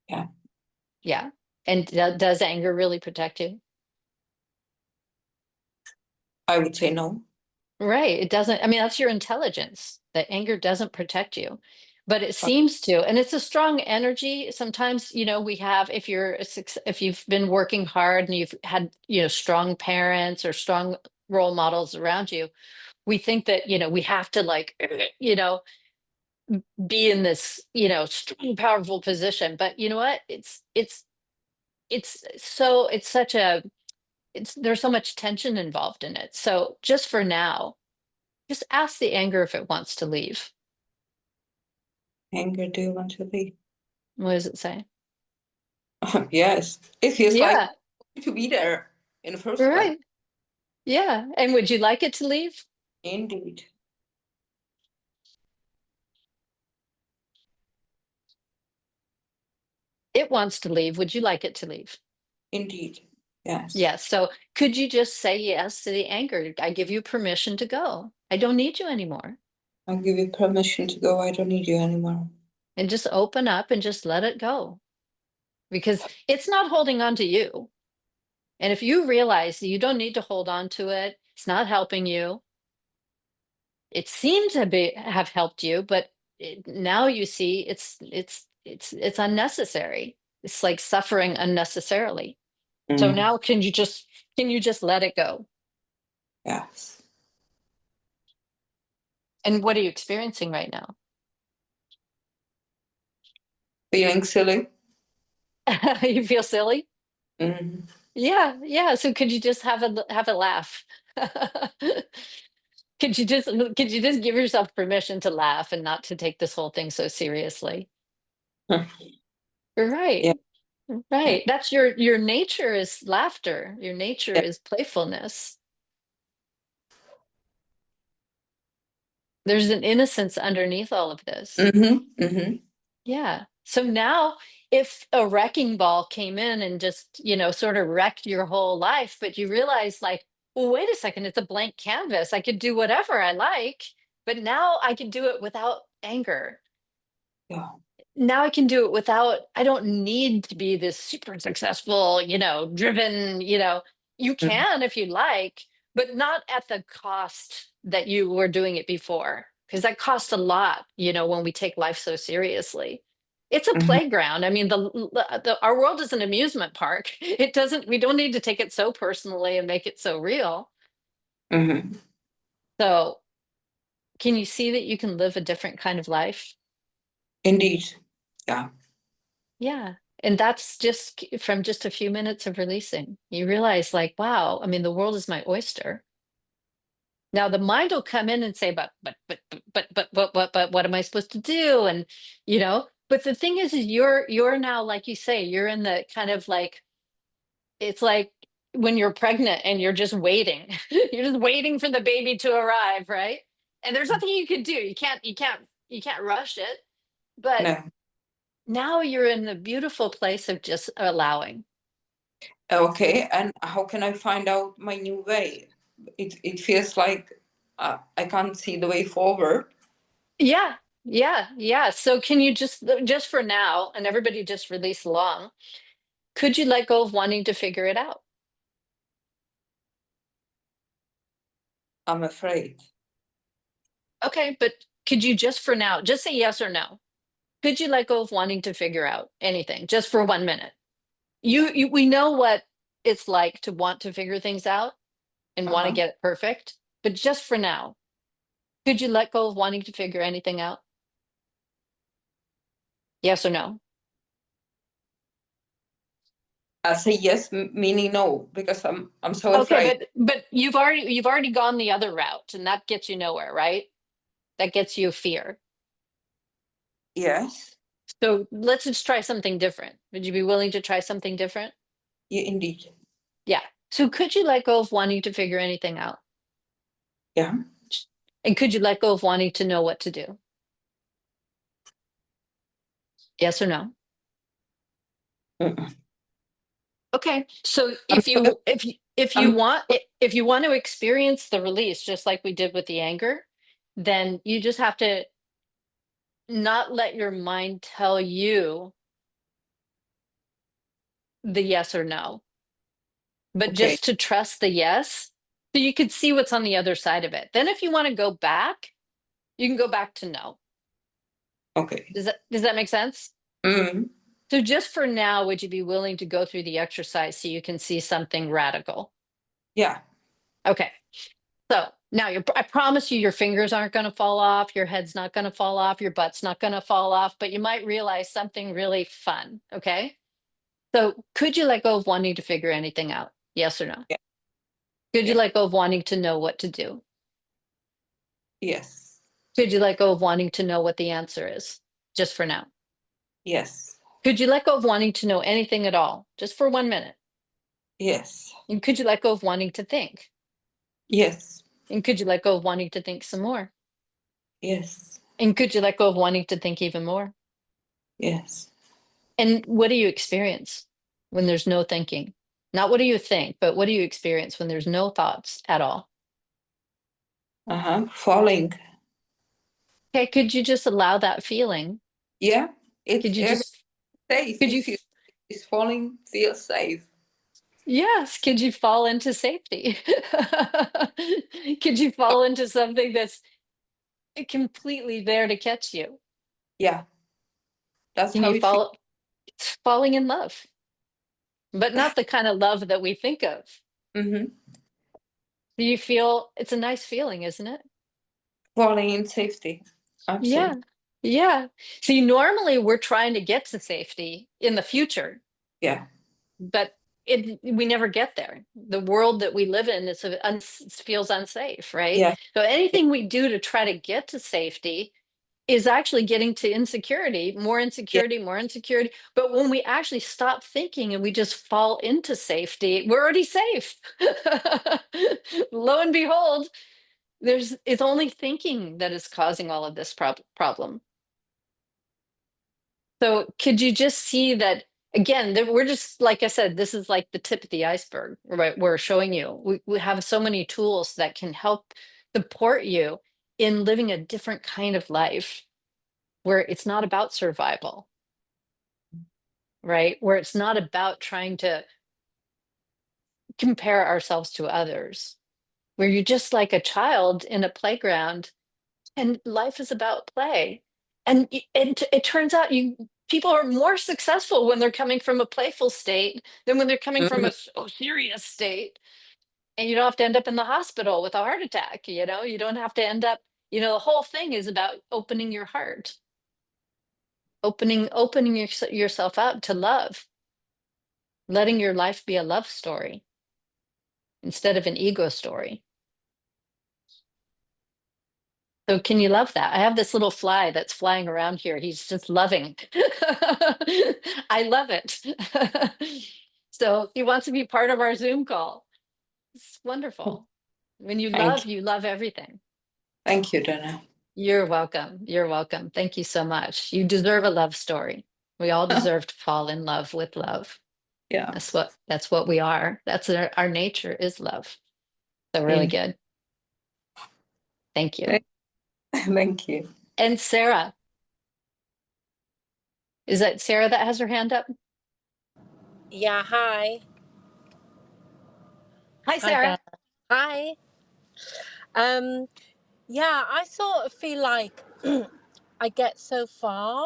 Speaker 5: Yeah.
Speaker 3: Yeah. And does anger really protect you?
Speaker 5: I would say no.
Speaker 3: Right. It doesn't. I mean, that's your intelligence. That anger doesn't protect you, but it seems to. And it's a strong energy. Sometimes, we have, if if you've been working hard and you've had, strong parents or strong role models around you, we think that, we have to like, be in this, strong, powerful position. But you know what? It's such a, there's so much tension involved in it. So just for now, just ask the anger if it wants to leave.
Speaker 5: Anger, do you want to leave?
Speaker 3: What does it say?
Speaker 5: Yes, it feels
Speaker 3: Yeah,
Speaker 5: like to be there in the first place.
Speaker 3: right. Yeah. And would you like it to leave?
Speaker 5: Indeed.
Speaker 3: It wants to leave. Would you like it to leave?
Speaker 5: Indeed. Yes.
Speaker 3: Yes. So could you just say yes to the anger? I give you permission to go. I don't need you anymore.
Speaker 5: I'll give you permission to go. I don't need you anymore.
Speaker 3: And just open up and just let it go. Because it's not holding on to you. And if you realize that you don't need to hold on to it, it's not helping you. It seemed to have helped you, but now you see it's unnecessary. It's like suffering unnecessarily. So
Speaker 5: Mm.
Speaker 3: now can you just let it go?
Speaker 5: Yes.
Speaker 3: And what are you experiencing right now?
Speaker 5: Feeling silly.
Speaker 3: You feel silly?
Speaker 5: Mm.
Speaker 3: Yeah. So could you just have a laugh? Could you just give yourself permission to laugh and not to take this whole thing so seriously?
Speaker 5: Yeah.
Speaker 3: Right.
Speaker 5: Yeah.
Speaker 3: Right. That's your nature is laughter. Your nature
Speaker 5: Yeah.
Speaker 3: is playfulness. There's an innocence underneath all of this.
Speaker 5: Mm-hmm. Mm-hmm.
Speaker 3: Yeah. So now if a wrecking ball came in and just, sort of wrecked your whole life, but you realize like, well, wait a second, it's a blank canvas. I could do whatever I like, but now I can do it without anger.
Speaker 5: Yeah.
Speaker 3: Now I can do it without, I don't need to be this super successful, driven, you
Speaker 5: Mm-hmm.
Speaker 3: can if you like, but not at the cost that you were doing it before. Because that costs a lot, when we take life so seriously. It's a
Speaker 5: Mm-hmm.
Speaker 3: playground. I mean, our world is an amusement park. We don't need to take it so personally and make it so real.
Speaker 5: Mm-hmm.
Speaker 3: So, can you see that you can live a different kind of life?
Speaker 5: Indeed. Yeah.
Speaker 3: Yeah. And that's just from just a few minutes of releasing. You realize, like, wow, I mean, the world is my oyster. Now the mind will come in and say, but what am I supposed to do? And but the thing is you're now, like you say, you're in the kind of like, it's like when you're pregnant and you're just waiting. You're just waiting for the baby to arrive, right? And there's nothing you can do. You can't rush it. But
Speaker 5: No.
Speaker 3: now you're in the beautiful place of just allowing.
Speaker 5: Okay. And how can I find out my new way? It feels like I can't see the way forward.
Speaker 3: Yeah. So can you just for now, and everybody just release along, could you let go of wanting to figure it out?
Speaker 5: I'm afraid.
Speaker 3: Okay, but could you just for now, just say yes or no? Could you let go of wanting to figure out anything just for 1 minute? We know what it's like to want to figure things out and want to
Speaker 5: Uh-huh.
Speaker 3: get it perfect, but just for now, could you let go of wanting to figure anything out? Yes or no?
Speaker 5: I say yes, meaning no, because I'm so
Speaker 3: Okay,
Speaker 5: afraid.
Speaker 3: but you've already gone the other route, and that gets you nowhere, right? That gets you fear.
Speaker 5: Yes.
Speaker 3: So let's just try something different. Would you be willing to try something different?
Speaker 5: Yeah, indeed.
Speaker 3: Yeah. So could you let go of wanting to figure anything out?
Speaker 5: Yeah.
Speaker 3: And could you let go of wanting to know what to do? Yes or no?
Speaker 5: Mm-mm.
Speaker 3: Okay. So
Speaker 5: I'm
Speaker 3: if
Speaker 5: so,
Speaker 3: you if you if you
Speaker 5: I'm
Speaker 3: want if you want to experience the release just like we did with the anger, then you just have to not let your mind tell you the yes or no, but
Speaker 5: Okay.
Speaker 3: just to trust the yes so you could see what's on the other side of it. Then if you want to go back, you can go back to no.
Speaker 5: Okay.
Speaker 3: Does that make sense?
Speaker 5: Mm.
Speaker 3: So just for now, would you be willing to go through the exercise so you can see something radical?
Speaker 5: Yeah.
Speaker 3: Okay. So now I promise you your fingers aren't going to fall off, your head's not going to fall off, your butt's not going to fall off, but you might realize something really fun. Okay. So could you let go of wanting to figure anything out? Yes or no?
Speaker 5: Yeah.
Speaker 3: Could you
Speaker 5: Yeah.
Speaker 3: let go of wanting to know what to do?
Speaker 5: Yes.
Speaker 3: Could you let go of wanting to know what the answer is? Just for now.
Speaker 5: Yes.
Speaker 3: Could you let go of wanting to know anything at all? Just for 1 minute.
Speaker 5: Yes.
Speaker 3: And could you let go of wanting to think?
Speaker 5: Yes.
Speaker 3: And could you let go of wanting to think some more?
Speaker 5: Yes.
Speaker 3: And could you let go of wanting to think even more?
Speaker 5: Yes.
Speaker 3: And what do you experience when there's no thinking? Not what do you think, but what do you experience when there's no thoughts at all?
Speaker 5: Falling.
Speaker 3: Okay, could you just allow that feeling?
Speaker 5: Yeah.
Speaker 3: Could you
Speaker 5: It's
Speaker 3: just,
Speaker 5: safe.
Speaker 3: could you,
Speaker 5: It's falling feels safe.
Speaker 3: yes, could you fall into safety? Could you fall into something that's completely there to catch you?
Speaker 5: Yeah. That's
Speaker 3: Can
Speaker 5: how
Speaker 3: you
Speaker 5: it feels.
Speaker 3: falling in love, but not the kind of love that we think of?
Speaker 5: Mm-hmm.
Speaker 3: Do you feel it's a nice feeling, isn't it?
Speaker 5: Falling in safety.
Speaker 3: Yeah.
Speaker 5: Absolutely.
Speaker 3: Yeah. See, normally we're trying to get to safety in the future,
Speaker 5: Yeah.
Speaker 3: but we never get there. The world that we live in feels unsafe, right?
Speaker 5: Yeah.
Speaker 3: So anything we do to try to get to safety is actually getting to insecurity, more
Speaker 5: Yeah.
Speaker 3: insecurity, more insecurity. But when we actually stop thinking and we just fall into safety, we're already safe. Lo and behold, it's only thinking that is causing all of this problem. So could you just see that again, we're just, like I said, this is like the tip of the iceberg, right? We're showing you. We have so many tools that can help support you in living a different kind of life where it's not about survival, right? Where it's not about trying to compare ourselves to others, where you're just like a child in a playground and life is about play. And it turns out people are more successful when they're coming from a playful state than when they're coming from
Speaker 5: Mhm.
Speaker 3: a so serious state. And you don't have to end up in the hospital with a heart attack, you don't have to end up, the whole thing is about opening your heart, opening yourself up to love, letting your life be a love story instead of an ego story. So can you love that? I have this little fly that's flying around here. He's just loving. I love it. So he wants to be part of our Zoom call. It's wonderful. When
Speaker 5: Thank you.
Speaker 3: you love everything.
Speaker 5: Thank you, Donna.
Speaker 3: You're welcome. You're welcome. Thank you so much. You deserve a love story. We all deserve to fall in love with love.
Speaker 5: Yeah.
Speaker 3: That's what we are. That's our nature is love. So really
Speaker 5: Thank
Speaker 3: good. Thank you.
Speaker 5: Thank you.
Speaker 3: And Sarah. Is that Sarah that has her hand up?
Speaker 6: Yeah, hi.
Speaker 3: Hi, Sarah.
Speaker 6: Hi. Yeah, I sort of feel like I get so far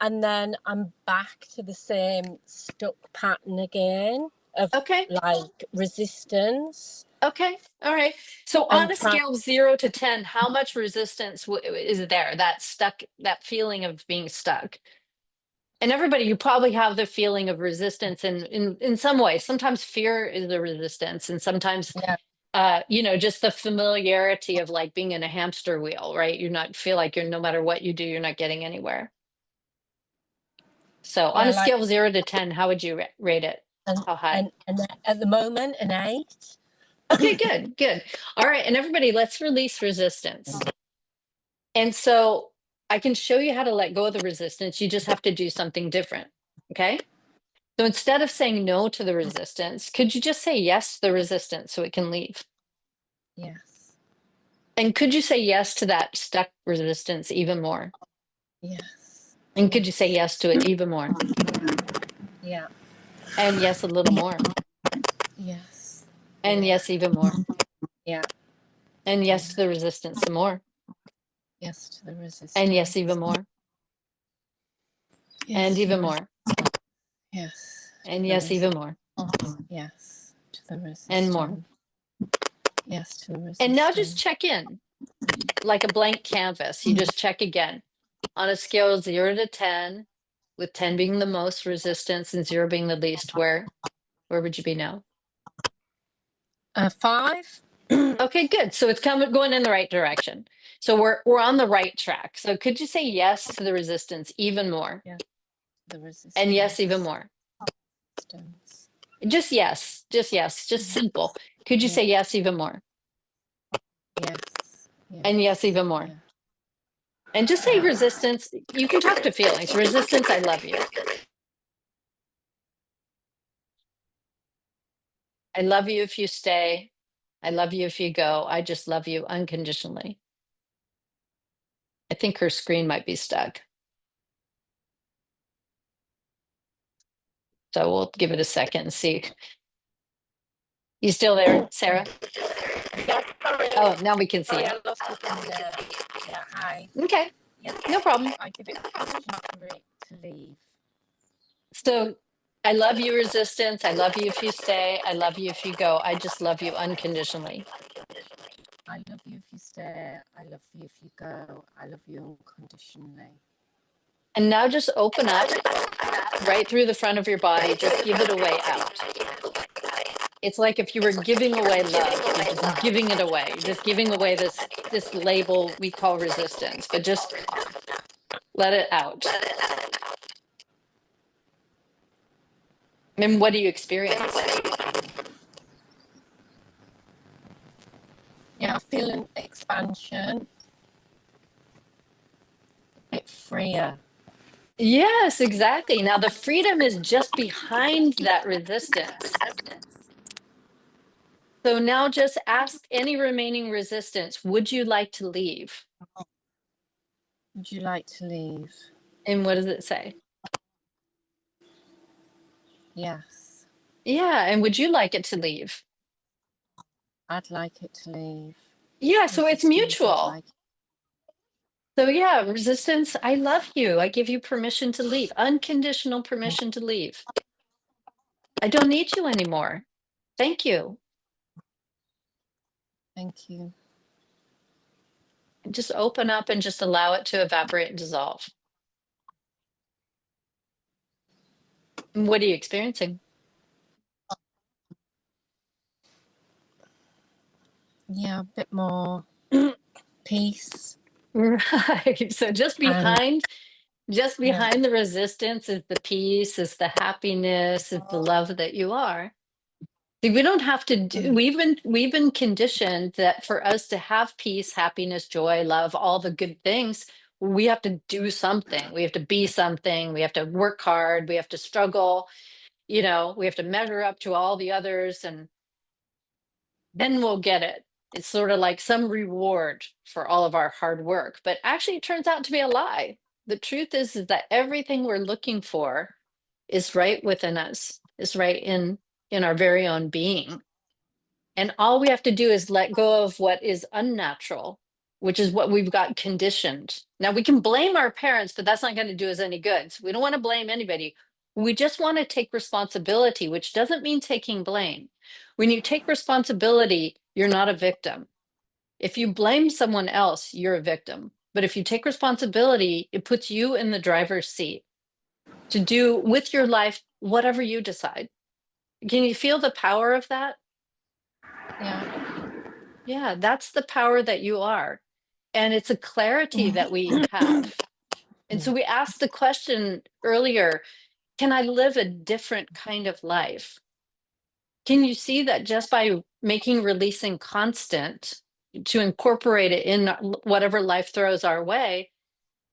Speaker 6: and then I'm back to the same stuck pattern again of
Speaker 3: Okay.
Speaker 6: like resistance.
Speaker 3: Okay. All right. So
Speaker 6: And
Speaker 3: on a scale of 0 to 10, how much resistance is there? That feeling of being stuck. And everybody, you probably have the feeling of resistance in some ways. Sometimes fear is the resistance, and sometimes just the familiarity of like being in a hamster wheel, right? Feel like no matter what you do, you're not getting anywhere. So on
Speaker 6: yeah,
Speaker 3: a scale of 0 to 10, how would you rate it? How high?
Speaker 6: and at the moment an 8.
Speaker 3: Okay, good. All right, and everybody, let's release resistance. And so I can show you how to let go of the resistance. You just have to do something different. Okay. So instead of saying no to the resistance, could you just say yes to the resistance so it can leave?
Speaker 6: Yes.
Speaker 3: And could you say yes to that stuck resistance even more?
Speaker 6: Yes.
Speaker 3: And could you say yes to it even more?
Speaker 6: Yeah.
Speaker 3: And yes, a little more.
Speaker 6: Yes.
Speaker 3: And
Speaker 6: Yeah.
Speaker 3: yes, even more.
Speaker 6: Yeah.
Speaker 3: And yes to the resistance, some more.
Speaker 6: Yes to the resistance.
Speaker 3: And yes, even more.
Speaker 6: Yes,
Speaker 3: And
Speaker 6: to
Speaker 3: even
Speaker 6: the
Speaker 3: more.
Speaker 6: Yes.
Speaker 3: And
Speaker 6: to
Speaker 3: yes,
Speaker 6: the
Speaker 3: even more.
Speaker 6: Yes. To the resistance.
Speaker 3: And more.
Speaker 6: Yes to the resistance.
Speaker 3: And now just check in like a blank canvas. You just check again on a scale of 0 to 10, with 10 being the most resistance and 0 being the least. Where would you be now?
Speaker 6: 5.
Speaker 3: Okay, good. So it's going in the right direction. So we're on the right track. So could you say yes to the resistance even more?
Speaker 6: The resistance.
Speaker 3: And yes, even more.
Speaker 6: Resistance.
Speaker 3: Just yes. Just simple. Could you say yes even more?
Speaker 6: Yes.
Speaker 3: And yes, even more.
Speaker 6: Yeah.
Speaker 3: And just say resistance. You can talk to feelings. Resistance, I love you. I love you if you stay. I love you if you go. I just love you unconditionally. I think her screen might be stuck. So we'll give it a second and see. You still there, Sarah?
Speaker 6: Yes, sorry.
Speaker 3: Oh, now we can see
Speaker 6: Sorry,
Speaker 3: you.
Speaker 6: I lost you from there. Yeah, hi.
Speaker 3: Okay,
Speaker 6: Yes.
Speaker 3: no problem.
Speaker 6: I give it permission for it to leave.
Speaker 3: So I love you, resistance. I love you if you stay. I love you if you go. I just love you unconditionally.
Speaker 6: I love you if you stay. I love you if you go. I love you unconditionally.
Speaker 3: And now just open up right through the front of your body. Just give it away out. It's like if you were giving away love, you're just giving it away. You're just giving away this label we call resistance, but just let it out. And what do you experience?
Speaker 6: Yeah, feeling expansion. A bit freer.
Speaker 3: Yes, exactly. Now the freedom is just behind that resistance. So now just ask any remaining resistance, would you like to leave?
Speaker 6: Would you like to leave?
Speaker 3: And what does it say?
Speaker 6: Yes.
Speaker 3: Yeah, and would you like it to leave?
Speaker 6: I'd like it to leave.
Speaker 3: Yeah, so it's
Speaker 6: Resistance, I'd
Speaker 3: mutual.
Speaker 6: like
Speaker 3: So yeah, resistance, I love you. I give you permission to leave, unconditional permission to leave. I don't need you anymore. Thank you.
Speaker 6: Thank you.
Speaker 3: And just open up and just allow it to evaporate and dissolve. And what are you experiencing?
Speaker 6: Yeah, a bit more peace.
Speaker 3: Right. So just behind the resistance is the peace, is the happiness, is the love that you are. See, we don't have to do, we've been conditioned that for us to have peace, happiness, joy, love, all the good things, we have to do something. We have to be something. We have to work hard. We have to struggle. We have to measure up to all the others, and then we'll get it. It's sort of like some reward for all of our hard work, but actually it turns out to be a lie. The truth is that everything we're looking for is right within us, is right in our very own being. And all we have to do is let go of what is unnatural, which is what we've got conditioned. Now we can blame our parents, but that's not going to do us any good. So we don't want to blame anybody. We just want to take responsibility, which doesn't mean taking blame. When you take responsibility, you're not a victim. If you blame someone else, you're a victim. But if you take responsibility, it puts you in the driver's seat to do with your life whatever you decide. Can you feel the power of that?
Speaker 6: Yeah.
Speaker 3: Yeah, that's the power that you are. And it's a clarity that we have. And so we asked the question earlier, can I live a different kind of life? Can you see that just by making releasing constant to incorporate it in whatever life throws our way,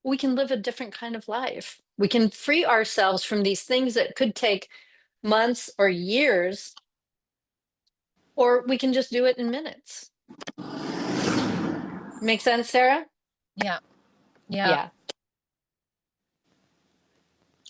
Speaker 3: we can live a different kind of life. We can free ourselves from these things that could take months or years, or we can just do it in minutes. Make sense, Sarah?
Speaker 6: Yeah.
Speaker 3: Yeah.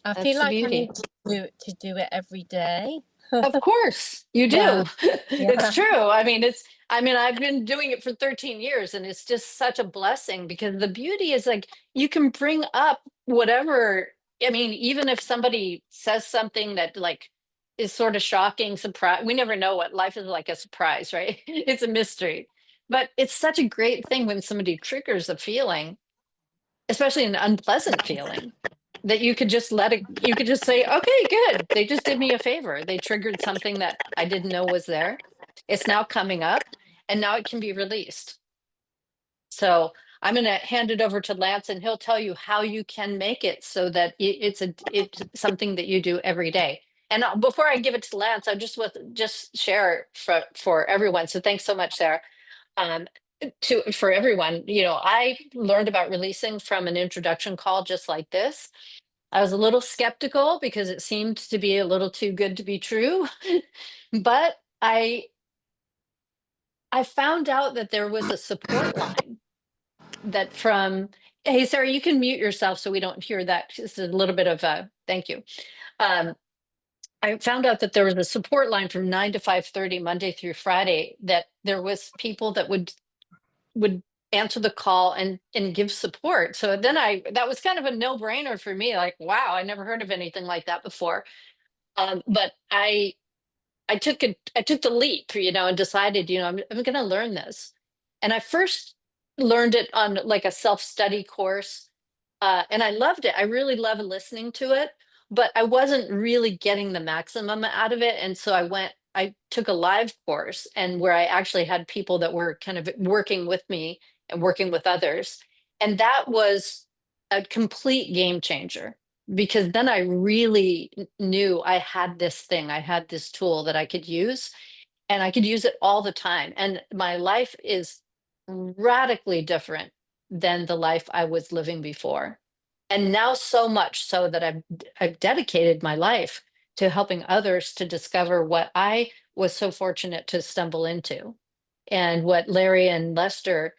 Speaker 6: I
Speaker 3: That's
Speaker 6: feel
Speaker 3: the
Speaker 6: like I
Speaker 3: beauty.
Speaker 6: need to do it every day.
Speaker 3: Of course you do.
Speaker 6: Yeah.
Speaker 3: It's true. I've been doing it for 13 years and it's just such a blessing because the beauty is like you can bring up whatever. Even if somebody says something that like is sort of shocking, surprise, we never know what life is like a surprise, right? It's a mystery. But it's such a great thing when somebody triggers a feeling, especially an unpleasant feeling, that you could just you could just say, okay, good. They just did me a favor. They triggered something that I didn't know was there. It's now coming up and now it can be released. So I'm going to hand it over to Lance and he'll tell you how you can make it so that it's something that you do every day. And before I give it to Lance, I just share for everyone. So thanks so much, Sarah. For everyone, I learned about releasing from an introduction call just like this. I was a little skeptical because it seemed to be a little too good to be true. But I found out that there was a support line that hey, Sarah, you can mute yourself so we don't hear that. Just a little bit of thank you. I found out that there was a support line from 9 to 5:30 Monday through Friday, that there was people that would answer the call and give support. So then that was kind of a no-brainer for me. Like, wow, I never heard of anything like that before. But I took the leap, and decided, I'm going to learn this. And I first learned it on like a self-study course. And I loved it. I really loved listening to it, but I wasn't really getting the maximum out of it. And so I took a live course, and where I actually had people that were kind of working with me and working with others. And that was a complete game changer, because then I really knew I had this tool that I could use, and I could use it all the time. And my life is radically different than the life I was living before. And now so much so that I've dedicated my life to helping others to discover what I was so fortunate to stumble into, and what Larry and Lester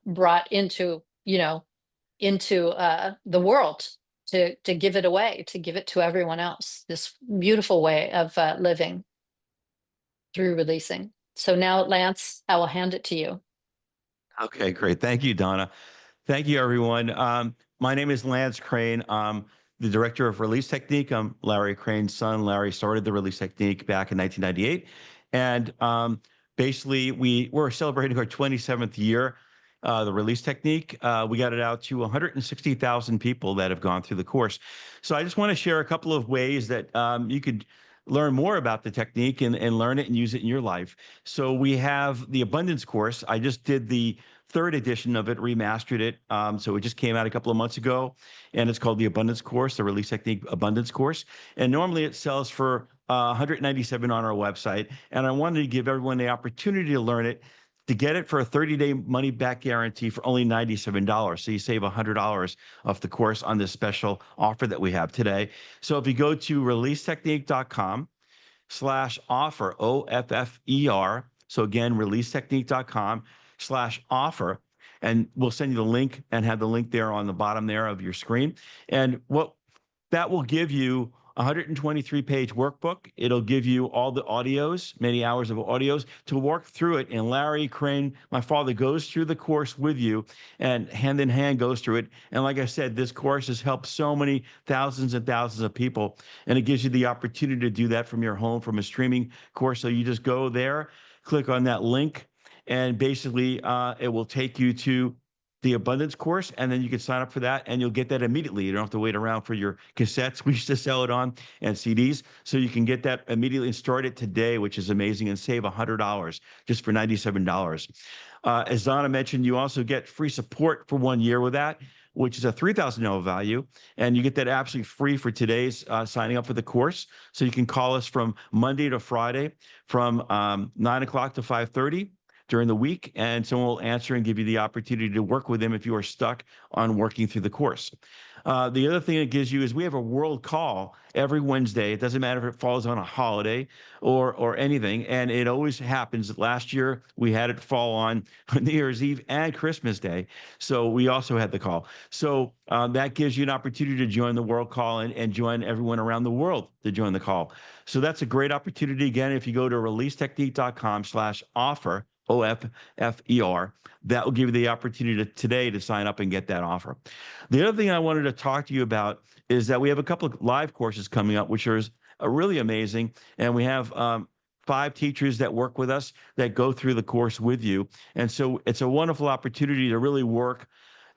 Speaker 3: brought into the world to give it away, to give it to everyone else. This beautiful way of living through releasing. So now, Lance, I will hand it to you.
Speaker 1: Okay, great. Thank you, Donna. Thank you, everyone. My name is Lance Crane. I'm the director of Release Technique. I'm Larry Crane's son. Larry started the Release Technique back in 1998. And basically, we're celebrating our 27th year, the Release Technique. We got it out to 160,000 people that have gone through the course. So I just want to share a couple of ways that you could learn more about the technique and learn it and use it in your life. So we have the Abundance course. I just did the third edition of it, remastered it. So it just came out a couple of months ago, and it's called the Abundance course, the Release Technique Abundance course. And normally it sells for $197 on our website. And I wanted to give everyone the opportunity to learn it, to get it for a 30-day money-back guarantee for only $97. So you save $100 off the course on this special offer that we have today. So if you go to releasetechnique.com/offer, OFFER. So again, releasetechnique.com/offer, and we'll send you the link and have the link there on the bottom there of your screen. And what that will give you, a 123-page workbook. It'll give you all the audios, many hours of audios to work through it. And Larry Crane, my father, goes through the course with you and hand in hand goes through it. And like I said, this course has helped so many thousands and thousands of people. And it gives you the opportunity to do that from your home, from a streaming course. So you just go there, click on that link, and basically it will take you to the Abundance course, and then you can sign up for that, and you'll get that immediately. You don't have to wait around for your cassettes. We used to sell it on, and CDs. So you can get that immediately and start it today, which is amazing, and save $100 just for $97. As Donna mentioned, you also get free support for 1 year with that, which is a $3,000 value. And you get that absolutely free for today's signing up for the course. So you can call us from Monday to Friday from 9 o'clock to 5:30. During the week, and someone will answer and give you the opportunity to work with them if you are stuck on working through the course. The other thing it gives you is we have a world call every Wednesday. It doesn't matter if it falls on a holiday or anything, and it always happens. Last year we had it fall on New Year's Eve and Christmas Day, so we also had the call. So that gives you an opportunity to join the world call and join everyone around the world to join the call. So that's a great opportunity. Again, if you go to releasetechnique.com/offer, OFFER, that will give you the opportunity today to sign up and get that offer. The other thing I wanted to talk to you about is that we have a couple of live courses coming up, which are really amazing. And we have 5 teachers that work with us that go through the course with you. And so it's a wonderful opportunity to really work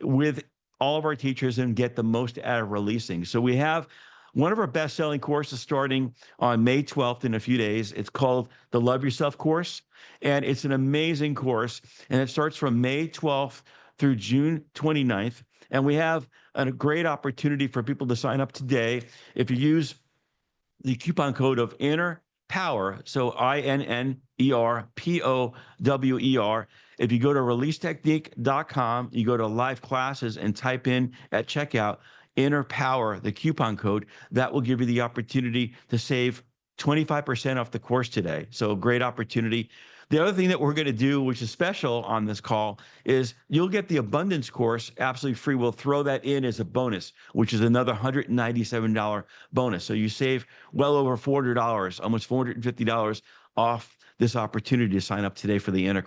Speaker 1: with all of our teachers and get the most out of releasing. So we have one of our best-selling courses starting on May 12th in a few days. It's called the Love Yourself course, and it's an amazing course, and it starts from May 12th through June 29th. And we have a great opportunity for people to sign up today. If you use the coupon code of Inner Power, so INNERPOWER. If you go to releasetechnique.com, you go to live classes and type in at checkout Inner Power, the coupon code, that will give you the opportunity to save 25% off the course today. So a great opportunity. The other thing that we're going to do, which is special on this call, is you'll get the abundance course absolutely free. We'll throw that in as a bonus, which is another $197 bonus. So you save well over $400, almost $450 off this opportunity to sign up today for the Inner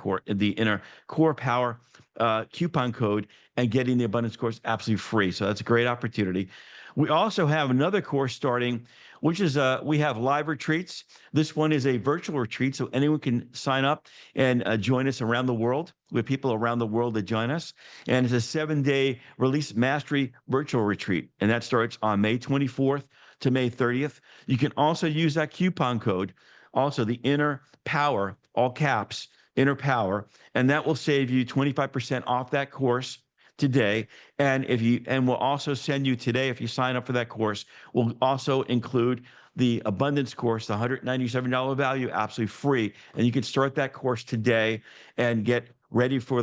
Speaker 1: Core Power coupon code and getting the abundance course absolutely free. So that's a great opportunity. We also have another course starting, which is we have live retreats. This one is a virtual retreat, so anyone can sign up and join us around the world. We have people around the world that join us. And it's a 7-day Release Mastery virtual retreat, and that starts on May 24th to May 30th. You can also use that coupon code, also the Inner Power, all caps, Inner Power, and that will save you 25% off that course today. And we'll also send you today, if you sign up for that course, we'll also include the abundance course, the $197 value, absolutely free. And you can start that course today and get ready for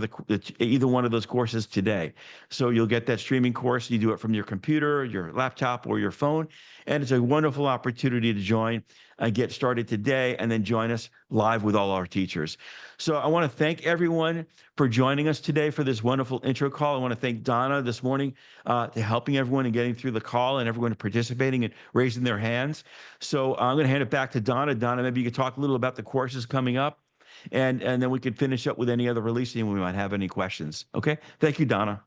Speaker 1: either one of those courses today. So you'll get that streaming course. You do it from your computer, your laptop, or your phone. And it's a wonderful opportunity to join and get started today and then join us live with all our teachers. So I want to thank everyone for joining us today for this wonderful intro call. I want to thank Donna this morning to helping everyone and getting through the call and everyone participating and raising their hands. So I'm going to hand it back to Donna. Donna, maybe you could talk a little about the courses coming up, and then we could finish up with any other releasing when we might have any questions. Okay? Thank you, Donna.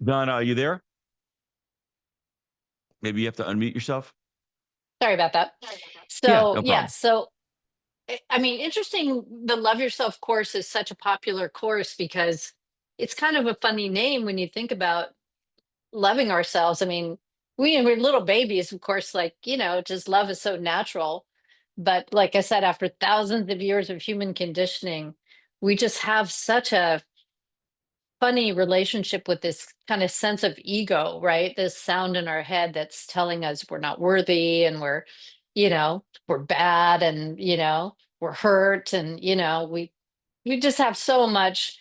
Speaker 1: Donna, are you there? Maybe you have to unmute yourself.
Speaker 3: Sorry about that.
Speaker 1: Yeah,
Speaker 3: So
Speaker 1: no
Speaker 3: yeah,
Speaker 1: problem.
Speaker 3: so I mean, interesting. The Love Yourself course is such a popular course because it's kind of a funny name when you think about loving ourselves. I mean, we're little babies, of course, like, just love is so natural. But like I said, after thousands of years of human conditioning, we just have such a funny relationship with this kind of sense of ego, right? This sound in our head that's telling us we're not worthy and we're bad and, we're hurt and, we just have so much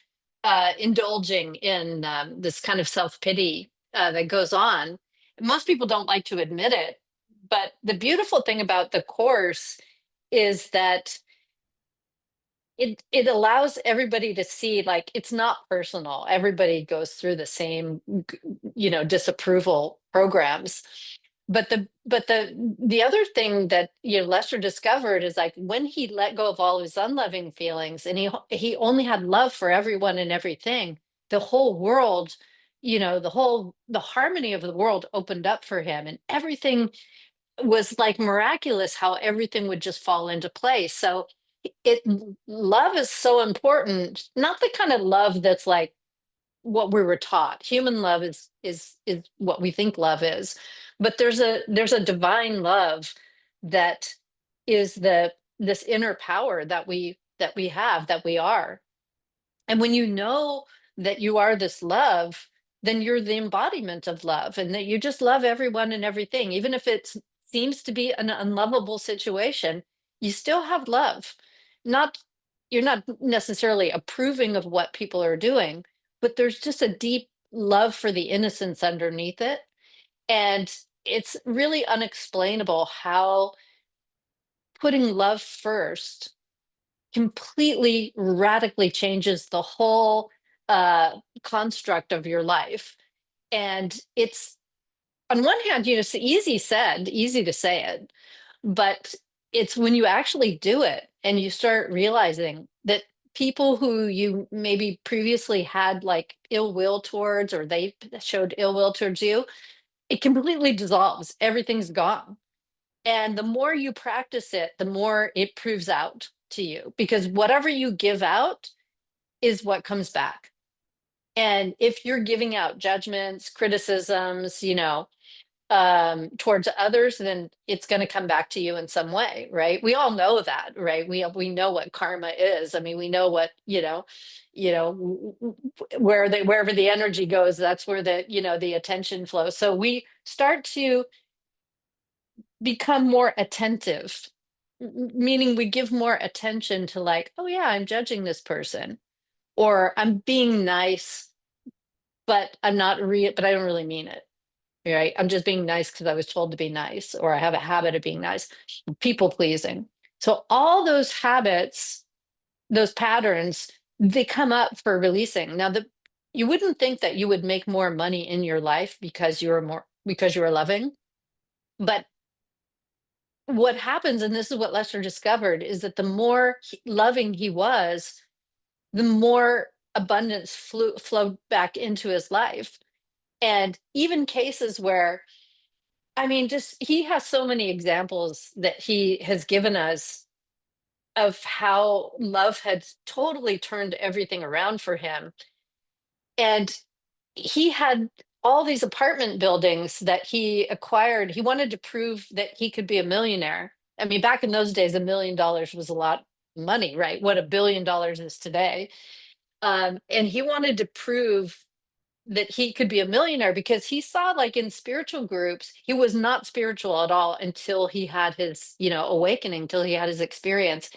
Speaker 3: indulging in this kind of self-pity that goes on. Most people don't like to admit it, but the beautiful thing about the course is that it allows everybody to see, like, it's not personal. Everybody goes through the same disapproval programs. But the other thing that Lester discovered is, like, when he let go of all his unloving feelings and he only had love for everyone and everything, the whole world, the harmony of the world opened up for him, and everything was like miraculous how everything would just fall into place. So it love is so important, not the kind of love that's like what we were taught. Human love is what we think love is, but there's a divine love that is this inner power that we are. And when you know that you are this love, then you're the embodiment of love, and that you just love everyone and everything, even if it seems to be an unlovable situation. You still have love, not you're not necessarily approving of what people are doing, but there's just a deep love for the innocence underneath it. And it's really unexplainable how putting love first completely radically changes the whole construct of your life. And it's, on one hand, it's easy said, easy to say it, but it's when you actually do it and you start realizing that people who you maybe previously had like ill will towards, or they showed ill will towards you, it completely dissolves. Everything's gone. And the more you practice it, the more it proves out to you, because whatever you give out is what comes back. And if you're giving out judgments, criticisms, towards others, then it's going to come back to you in some way, right? We all know that, right? We know what karma is. I mean, we know what, wherever the energy goes, that's where the attention flows. So we start to become more attentive, meaning we give more attention to, like, oh yeah, I'm judging this person, or I'm being nice, but I'm not but I don't really mean it. Right? I'm just being nice because I was told to be nice, or I have a habit of being nice, people pleasing. So all those habits, those patterns, they come up for releasing. Now, you wouldn't think that you would make more money in your life because you were loving, but what happens, and this is what Lester discovered, is that the more loving he was, the more abundance flowed back into his life. And even cases where, I mean, just he has so many examples that he has given us of how love had totally turned everything around for him. And he had all these apartment buildings that he acquired. He wanted to prove that he could be a millionaire. I mean, back in those days, $1 million was a lot of money, right? What $1 billion is today. And he wanted to prove that he could be a millionaire, because he saw, like, in spiritual groups, he was not spiritual at all until he had his, awakening, till he had his experience.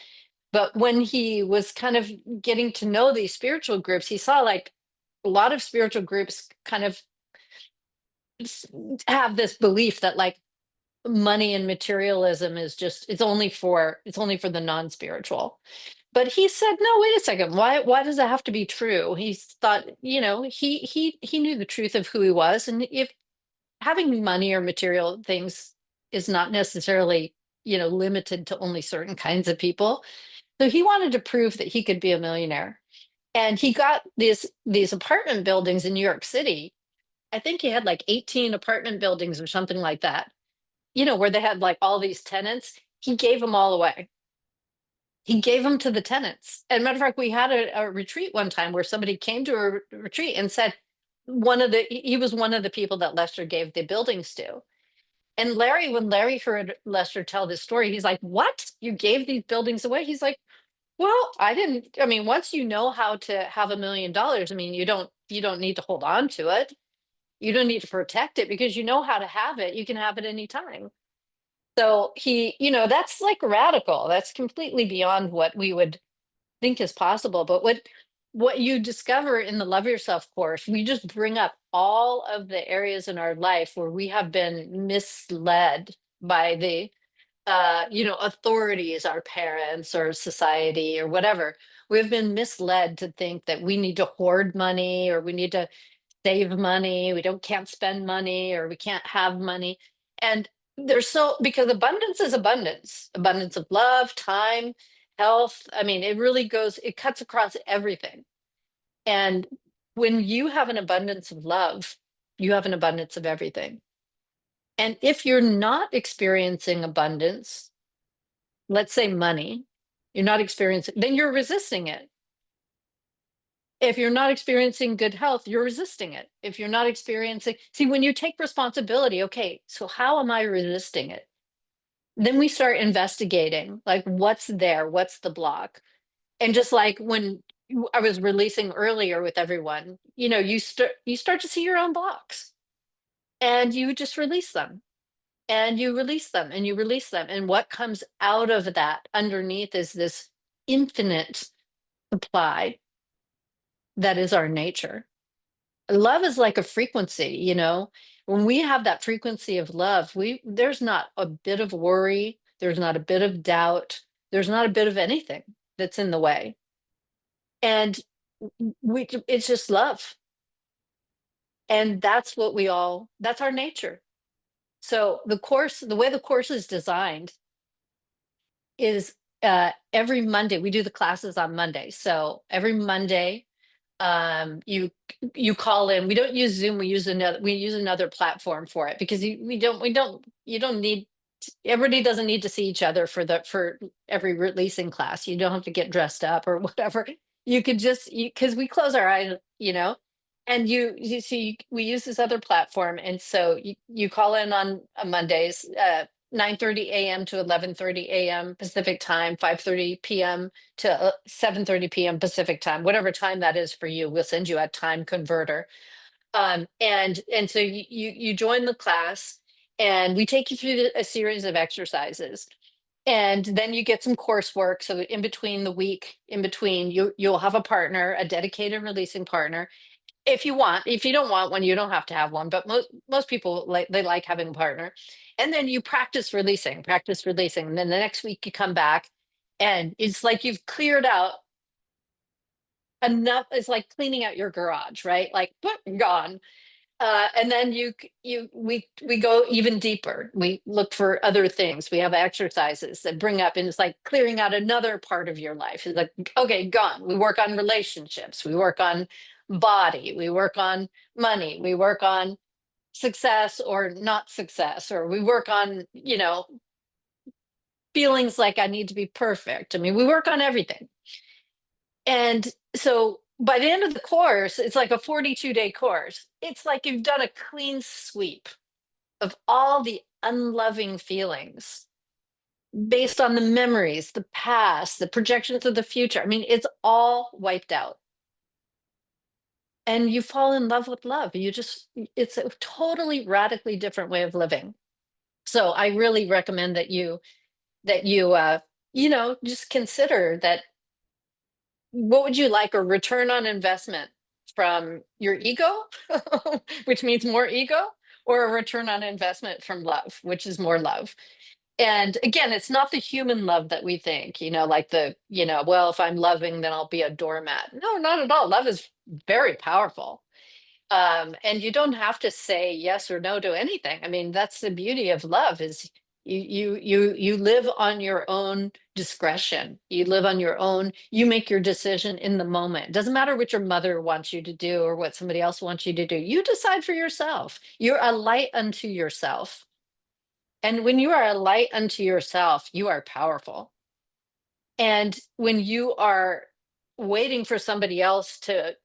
Speaker 3: But when he was kind of getting to know these spiritual groups, he saw, like, a lot of spiritual groups kind of have this belief that, like, money and materialism is just, it's only for the non-spiritual. But he said, no, wait a second, why does it have to be true? He thought, he knew the truth of who he was, and if having money or material things is not necessarily, limited to only certain kinds of people. So he wanted to prove that he could be a millionaire. And he got these apartment buildings in New York City. I think he had like 18 apartment buildings or something like that, where they had like all these tenants. He gave them all away. He gave them to the tenants. And matter of fact, we had a retreat one time where somebody came to a retreat and said he was one of the people that Lester gave the buildings to. And when Larry heard Lester tell this story, he's like, "What? You gave these buildings away?" He's like, "Well, I didn't. I mean, once you know how to have $1 million, I mean, you don't need to hold on to it. You don't need to protect it, because you know how to have it. You can have it anytime." So that's like radical. That's completely beyond what we would think is possible. But what you discover in the Love Yourself course, we just bring up all of the areas in our life where we have been misled by the authorities, our parents or society or whatever. We've been misled to think that we need to hoard money, or we need to save money, can't spend money, or we can't have money. And because abundance is abundance of love, time, health. I mean, it cuts across everything. And when you have an abundance of love, you have an abundance of everything. And if you're not experiencing abundance, let's say money, you're not experiencing, then you're resisting it. If you're not experiencing good health, you're resisting it. If you're not experiencing, see, when you take responsibility, okay, so how am I resisting it? Then we start investigating, like, what's there? What's the block? And just like when I was releasing earlier with everyone, you start to see your own blocks, and you just release them, and you release them, and you release them. And what comes out of that underneath is this infinite supply that is our nature. Love is like a frequency, you know. When we have that frequency of love, there's not a bit of worry, there's not a bit of doubt, there's not a bit of anything that's in the way. And it's just love. And that's that's our nature. So the way the course is designed is every Monday, we do the classes on Monday. So every Monday, you call in. We don't use Zoom, we use another platform for it, because you don't need, everybody doesn't need to see each other for every releasing class. You don't have to get dressed up or whatever. You could just, because we close our eyes, you know, and you see, we use this other platform. And so you call in on Mondays, 9:30 a.m. to 11:30 a.m. Pacific time, 5:30 p.m. to 7:30 p.m. Pacific time, whatever time that is for you. We'll send you a time converter. And so you join the class, and we take you through a series of exercises. And then you get some coursework. So in between the week, you'll have a partner, a dedicated releasing partner. If you want, if you don't want one, you don't have to have one, but most people like having a partner. And then you practice releasing. And then the next week you come back, and it's like you've cleared out enough. It's like cleaning out your garage, right? Like, gone. And then we go even deeper. We look for other things. We have exercises that bring up, and it's like clearing out another part of your life. It's like, okay, gone. We work on relationships. We work on body. We work on money. We work on success or not success, or we work on, you know, feelings like I need to be perfect. I mean, we work on everything. And so by the end of the course, it's like a 42-day course. It's like you've done a clean sweep of all the unloving feelings based on the memories, the past, the projections of the future. I mean, it's all wiped out. And you fall in love with love. It's a totally radically different way of living. So I really recommend that you you know, just consider that. What would you like, a return on investment from your ego, which means more ego, or a return on investment from love, which is more love? And again, it's not the human love that we think, you know, like well, if I'm loving, then I'll be a doormat. No, not at all. Love is very powerful. And you don't have to say yes or no to anything. I mean, that's the beauty of love, is you live on your own discretion. You live on your own, you make your decision in the moment. It doesn't matter what your mother wants you to do or what somebody else wants you to do. You decide for yourself. You're a light unto yourself. And when you are a light unto yourself, you are powerful. And when you are waiting for somebody else to,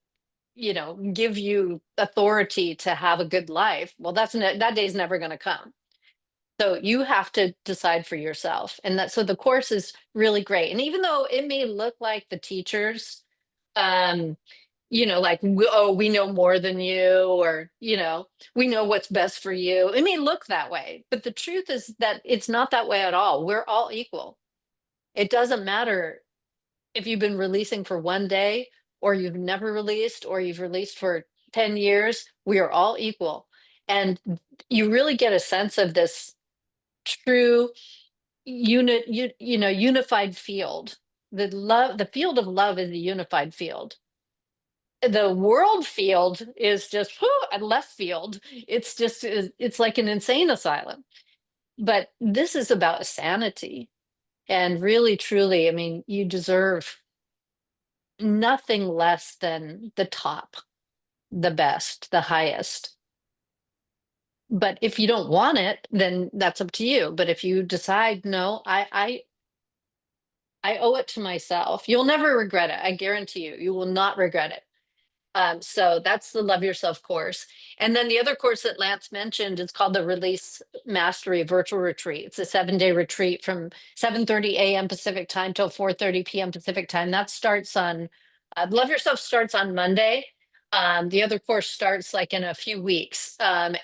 Speaker 3: you know, give you authority to have a good life, well, that day's never going to come. So you have to decide for yourself. And so the course is really great. And even though it may look like the teachers, you know, like, we know more than you, or, you know, we know what's best for you. It may look that way, but the truth is that it's not that way at all. We're all equal. It doesn't matter if you've been releasing for one day, or you've never released, or you've released for 10 years. We are all equal. And you really get a sense of this true unified field. The field of love is a unified field. The world field is just a left field. It's like an insane asylum. But this is about sanity. And really, truly, I mean, you deserve nothing less than the top, the best, the highest. But if you don't want it, then that's up to you. But if you decide, no, I owe it to myself, you'll never regret it. I guarantee you, you will not regret it. So that's the Love Yourself course. And then the other course that Lance mentioned is called the Release Mastery Virtual Retreat. It's a 7-day retreat from 7:30 a.m. Pacific time till 4:30 p.m. Pacific time. That starts on, Love Yourself starts on Monday. The other course starts like in a few weeks. And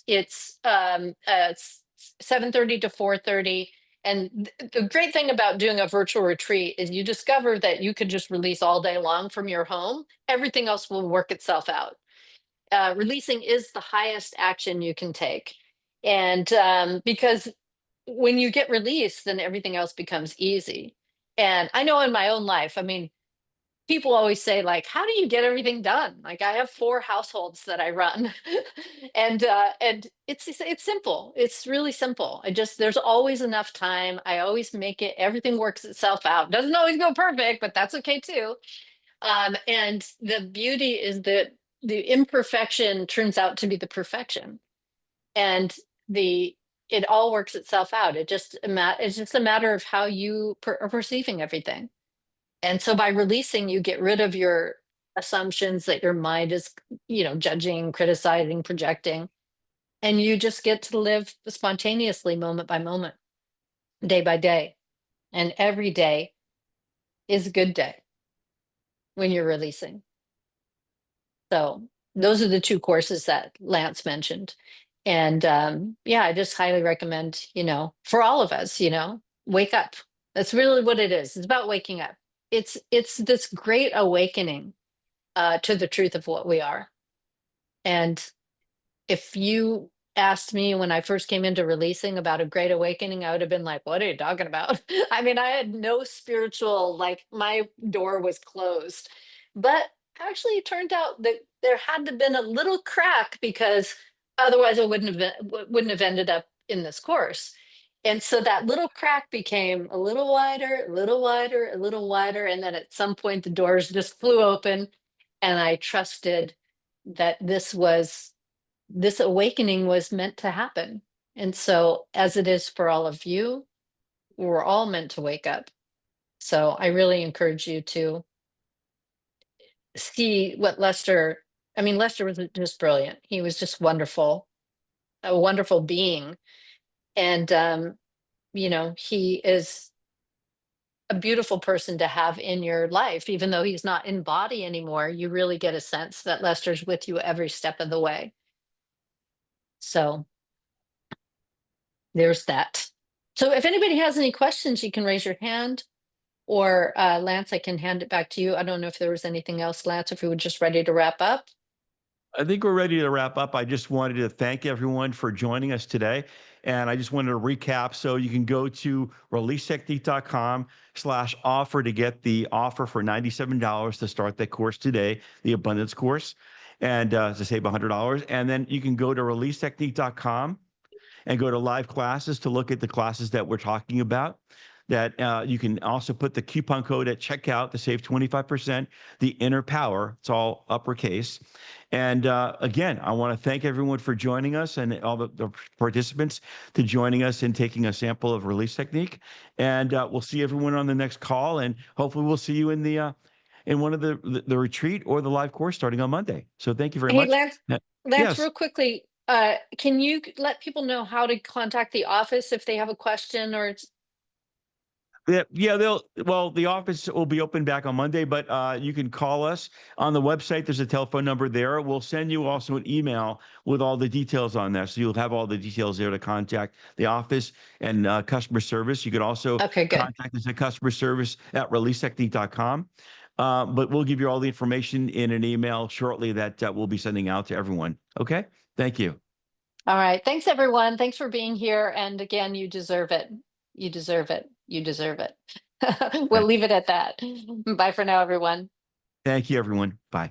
Speaker 3: it's 7:30 to 4:30. And the great thing about doing a virtual retreat is you discover that you could just release all day long from your home. Everything else will work itself out. Releasing is the highest action you can take. And because when you get released, then everything else becomes easy. And I know in my own life, I mean, people always say, like, how do you get everything done? Like, I have 4 households that I run. And it's simple. It's really simple. There's always enough time. I always make it, everything works itself out. Doesn't always go perfect, but that's okay too. And the beauty is that the imperfection turns out to be the perfection. And it all works itself out. It's just a matter of how you are perceiving everything. And so by releasing, you get rid of your assumptions that your mind is, judging, criticizing, projecting, and you just get to live spontaneously, moment by moment, day by day. And every day is a good day when you're releasing. So those are the 2 courses that Lance mentioned. And yeah, I just highly recommend, for all of us, wake up. That's really what it is. It's about waking up. It's this great awakening to the truth of what we are. And if you asked me when I first came into releasing about a great awakening, I would have been like, what are you talking about? I mean, I had no spiritual, like, my door was closed. But actually, it turned out that there had to have been a little crack, because otherwise I wouldn't have ended up in this course. And so that little crack became a little wider, a little wider, a little wider. And then at some point, the doors just flew open. And I trusted that this awakening was meant to happen. And so, as it is for all of you, we're all meant to wake up. So I really encourage you to see what Lester was just brilliant. He was just wonderful, a wonderful being. And he is a beautiful person to have in your life. Even though he's not in body anymore, you really get a sense that Lester's with you every step of the way. So there's that. So if anybody has any questions, you can raise your hand, or Lance, I can hand it back to you. I don't know if there was anything else, Lance, if we were just ready to wrap up.
Speaker 1: I think we're ready to wrap up. I just wanted to thank everyone for joining us today. And I just wanted to recap. So you can go to releasetechnique.com/offer to get the offer for $97 to start that course today, the abundance course, and to save $100. And then you can go to releasetechnique.com and go to live classes to look at the classes that we're talking about. That you can also put the coupon code at checkout to save 25%, the inner power. It's all uppercase. And again, I want to thank everyone for joining us, and all the participants to joining us and taking a sample of Release Technique. And we'll see everyone on the next call, and hopefully we'll see you in the in one of the retreat or the live course starting on Monday. So thank you very
Speaker 3: Hey,
Speaker 1: much.
Speaker 3: Lance,
Speaker 1: Yes.
Speaker 3: real quickly, can you let people know how to contact the office if they have a question or
Speaker 1: Yeah, the office will be open back on Monday, but you can call us on the website. There's a telephone number there. We'll send you also an email with all the details on that. So you'll have all the details there to contact the office and customer service. You could also
Speaker 3: Okay, good.
Speaker 1: contact us at customer service at releasetechnique.com. But we'll give you all the information in an email shortly that we'll be sending out to everyone. Okay. Thank you.
Speaker 3: All right. Thanks, everyone. Thanks for being here. And again, you deserve it. You deserve it. You deserve it. We'll leave it at that. Bye for now, everyone.
Speaker 1: Thank you, everyone. Bye.